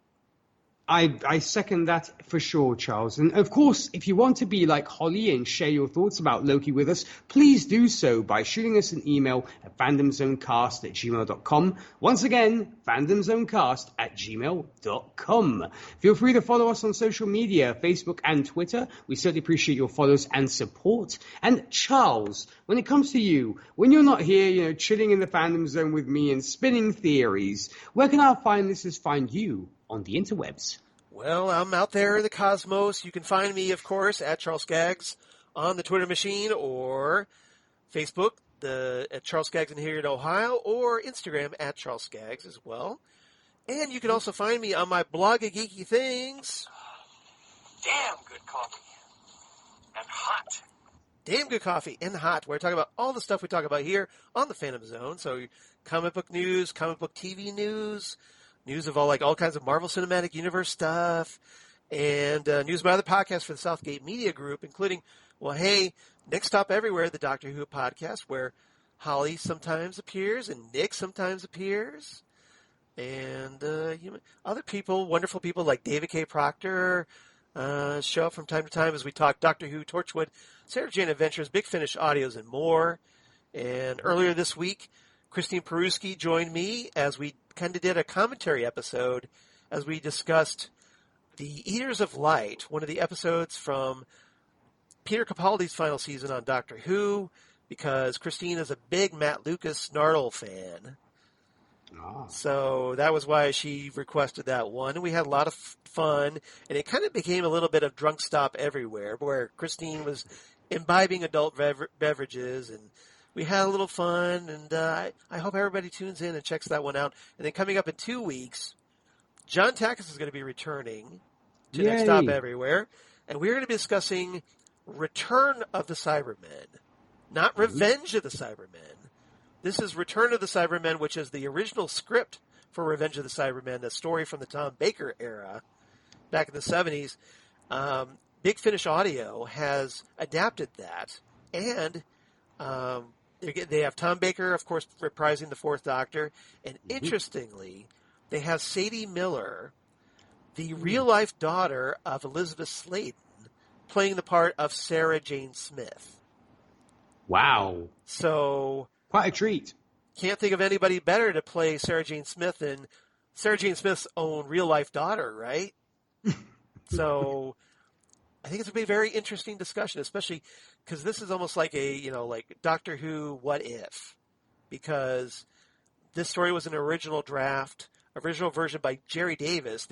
I second that for sure, Charles. And of course, if you want to be like Holly and share your thoughts about Loki with us, please do so by shooting us an email at fandomzonecast@gmail.com. Once again, fandomzonecast@gmail.com. Feel free to follow us on social media, Facebook and Twitter. We certainly appreciate your follows and support. And Charles, when it comes to you, when you're not here, chilling in the fandom zone with me and spinning theories, where can our fine listeners find you on the interwebs? Well, I'm out there in the cosmos. You can find me, of course, at Charles Skaggs on the Twitter machine or Facebook at Charles Skaggs in here in Ohio, or Instagram at Charles Skaggs as well. And you can also find me on my blog of geeky things. Damn good coffee. And hot. Damn good coffee and hot, where I talk about all the stuff we talk about here on the Phantom Zone. So comic book news, comic book TV news of all kinds of Marvel Cinematic Universe stuff, and news about other podcasts for the Southgate Media Group, including, Next Stop Everywhere, the Doctor Who podcast, where Holly sometimes appears and Nick sometimes appears, and other people, wonderful people like David K. Proctor show up from time to time as we talk Doctor Who, Torchwood, Sarah Jane Adventures, Big Finish Audios, and more. And earlier this week, Christine Peruski joined me as we kind of did a commentary episode as we discussed The Eaters of Light, one of the episodes from Peter Capaldi's final season on Doctor Who, because Christine is a big Matt Lucas Nardole fan. Oh. So that was why she requested that one. And we had a lot of fun, and it kind of became a little bit of Drunk Stop Everywhere, where Christine was imbibing adult beverages, and we had a little fun, and I hope everybody tunes in and checks that one out. And then coming up in 2 weeks, John Takis is going to be returning to Next Stop Everywhere, and we're going to be discussing Return of the Cybermen, not Revenge of the Cybermen. This is Return of the Cybermen, which is the original script for Revenge of the Cybermen, a story from the Tom Baker era back in the 70s. Big Finish Audio has adapted that, and they have Tom Baker, of course, reprising the Fourth Doctor. And interestingly, they have Sadie Miller, the real-life daughter of Elizabeth Sladen, playing the part of Sarah Jane Smith. Wow. So quite a treat. Can't think of anybody better to play Sarah Jane Smith than Sarah Jane Smith's own real-life daughter, right? So I think it's going to be a very interesting discussion, especially because this is almost like a, like Doctor Who What If, because this story was an original version by Jerry Davis,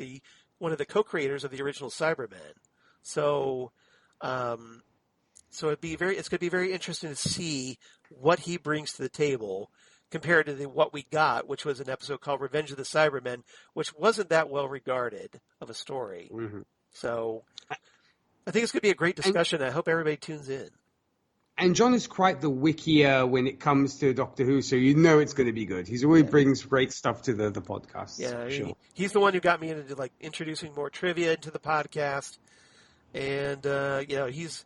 one of the co-creators of the original Cybermen. So, it's going to be very interesting to see what he brings to the table compared to what we got, which was an episode called Revenge of the Cybermen, which wasn't that well regarded of a story. Mm-hmm. So I think it's going to be a great discussion. I hope everybody tunes in. And John is quite the wikier when it comes to Doctor Who, so it's going to be good. He always brings great stuff to the podcast. Yeah, sure. He's the one who got me into introducing more trivia into the podcast, and he's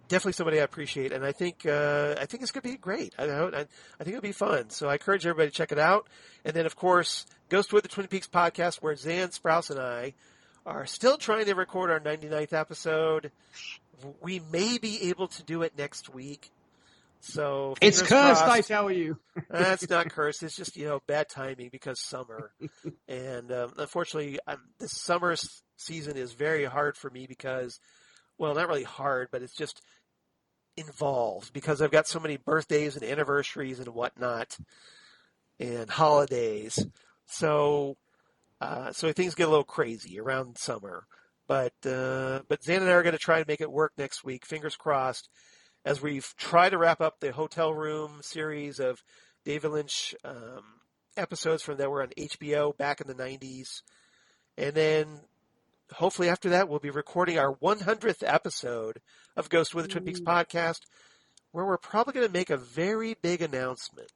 definitely somebody I appreciate, and I think it's going to be great. I think it'll be fun. So I encourage everybody to check it out. And then, of course, Ghostwood, the Twin Peaks podcast, where Zan Sprouse and I are still trying to record our 99th episode. We may be able to do it next week. So it's cursed, crossed. I tell you. That's not cursed. It's just, bad timing because summer. And unfortunately, this summer season is very hard for me because, well, not really hard, but it's just involved because I've got so many birthdays and anniversaries and whatnot and holidays. So things get a little crazy around summer. But Zan and I are going to try to make it work next week, fingers crossed, as we try to wrap up the Hotel Room series of David Lynch episodes that were on HBO back in the 90s. And then hopefully after that, we'll be recording our 100th episode of Ghost with the Twin Peaks podcast, where we're probably going to make a very big announcement.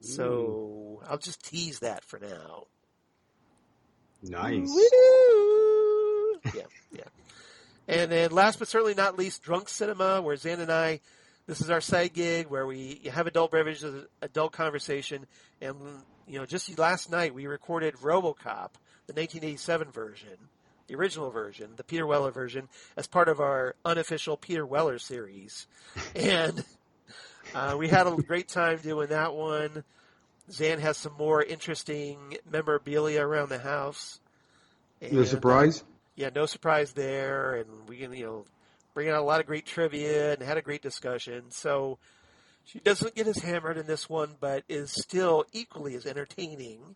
So I'll just tease that for now. Nice. Yeah. And then last but certainly not least, Drunk Cinema, where Zan and I This is our side gig where we have adult beverages, adult conversation, and just last night we recorded RoboCop, the 1987 version, the original version, the Peter Weller version, as part of our unofficial Peter Weller series, and we had a great time doing that one. Zan has some more interesting memorabilia around the house. And, no surprise. No surprise there, and we can bring out a lot of great trivia and had a great discussion. So she doesn't get as hammered in this one, but is still equally as entertaining.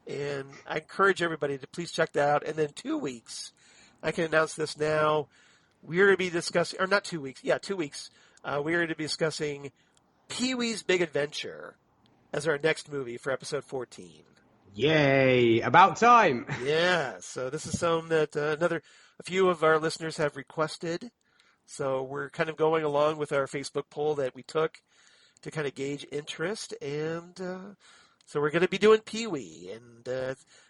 And I encourage everybody to please check that out. And then 2 weeks, I can announce this now, we're going to be discussing, or not 2 weeks, 2 weeks, we're going to be discussing Pee-wee's Big Adventure as our next movie for episode 14. Yay! About time! Yeah, so this is something that a few of our listeners have requested. So we're kind of going along with our Facebook poll that we took to kind of gauge interest. And so we're going to be doing Pee-wee, and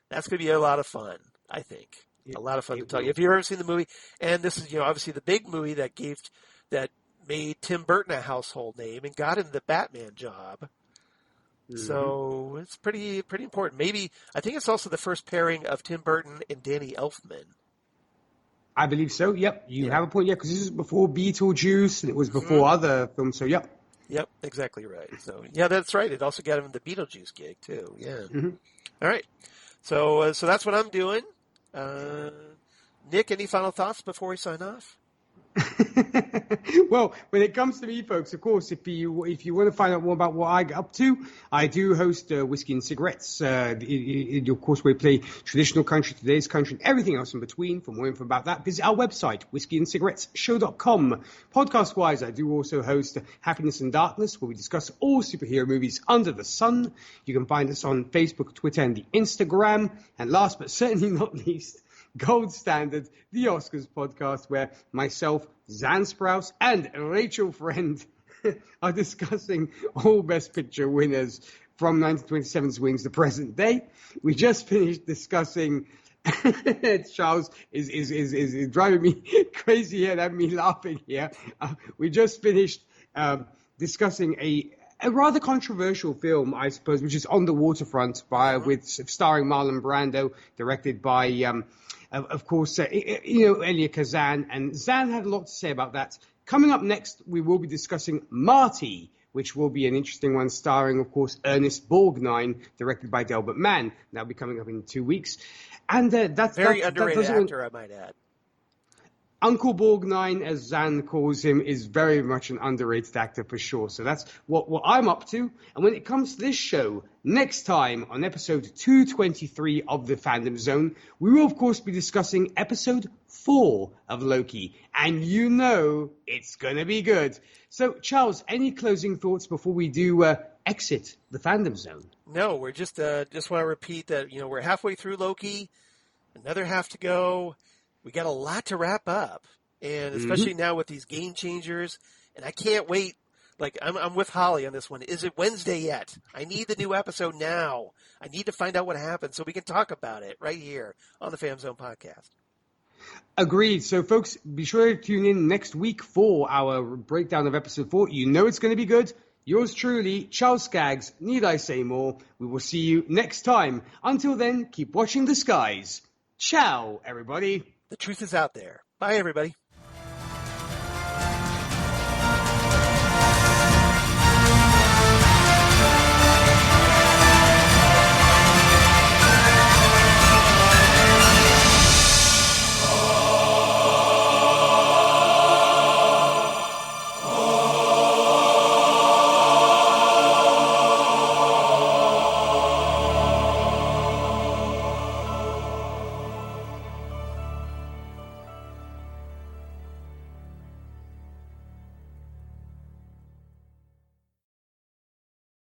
that's going to be a lot of fun, I think. A lot of fun to tell you. If you've ever seen the movie, and this is obviously the big movie that made Tim Burton a household name and got him the Batman job. Mm-hmm. So it's pretty important. Maybe I think it's also the first pairing of Tim Burton and Danny Elfman. I believe so. Yep, you have a point. Yeah, because this is before Beetlejuice and it was before other films. So yep. Yep, exactly right. So yeah, that's right. It also got him the Beetlejuice gig too. Yeah. Mm-hmm. All right. So that's what I'm doing. Nick, any final thoughts before we sign off? Well, when it comes to me, folks, of course, if you want to find out more about what I get up to, I do host Whiskey and Cigarettes. Of course, we play traditional country, today's country, and everything else in between. For more info about that, visit our website, whiskeyandcigarettesshow.com. Podcast-wise, I do also host Happiness and Darkness, where we discuss all superhero movies under the sun. You can find us on Facebook, Twitter, and the Instagram. And last but certainly not least, Gold Standard, the Oscars podcast, where myself, Zan Sprouse, and Rachel Friend are discussing all Best Picture winners from 1927's Wings to present day. We just finished discussing Charles is driving me crazy here and having me laughing here. We just finished discussing a rather controversial film, I suppose, which is On the Waterfront, with starring Marlon Brando, directed by of course, Elia Kazan, and Zan had a lot to say about that. Coming up next, we will be discussing Marty, which will be an interesting one, starring, of course, Ernest Borgnine, directed by Delbert Mann. That'll be coming up in 2 weeks. And that's very underrated actor, I might add. Uncle Borgnine, as Zan calls him, is very much an underrated actor for sure. So that's what I'm up to. And when it comes to this show, next time on episode 223 of The Fandom Zone, we will, of course, be discussing episode 4 of Loki. And it's going to be good. So, Charles, any closing thoughts before we do exit The Fandom Zone? No, we're just want to repeat that, we're halfway through Loki, another half to go. We got a lot to wrap up, and especially now with these game changers, and I can't wait. Like, I'm with Holly on this one. Is it Wednesday yet? I need the new episode now. I need to find out what happened so we can talk about it right here on the Fam Zone podcast. Agreed. So, folks, be sure to tune in next week for our breakdown of episode 4. It's going to be good. Yours truly, Charles Skaggs. Need I say more? We will see you next time. Until then, keep watching the skies. Ciao, everybody. The truth is out there. Bye, everybody.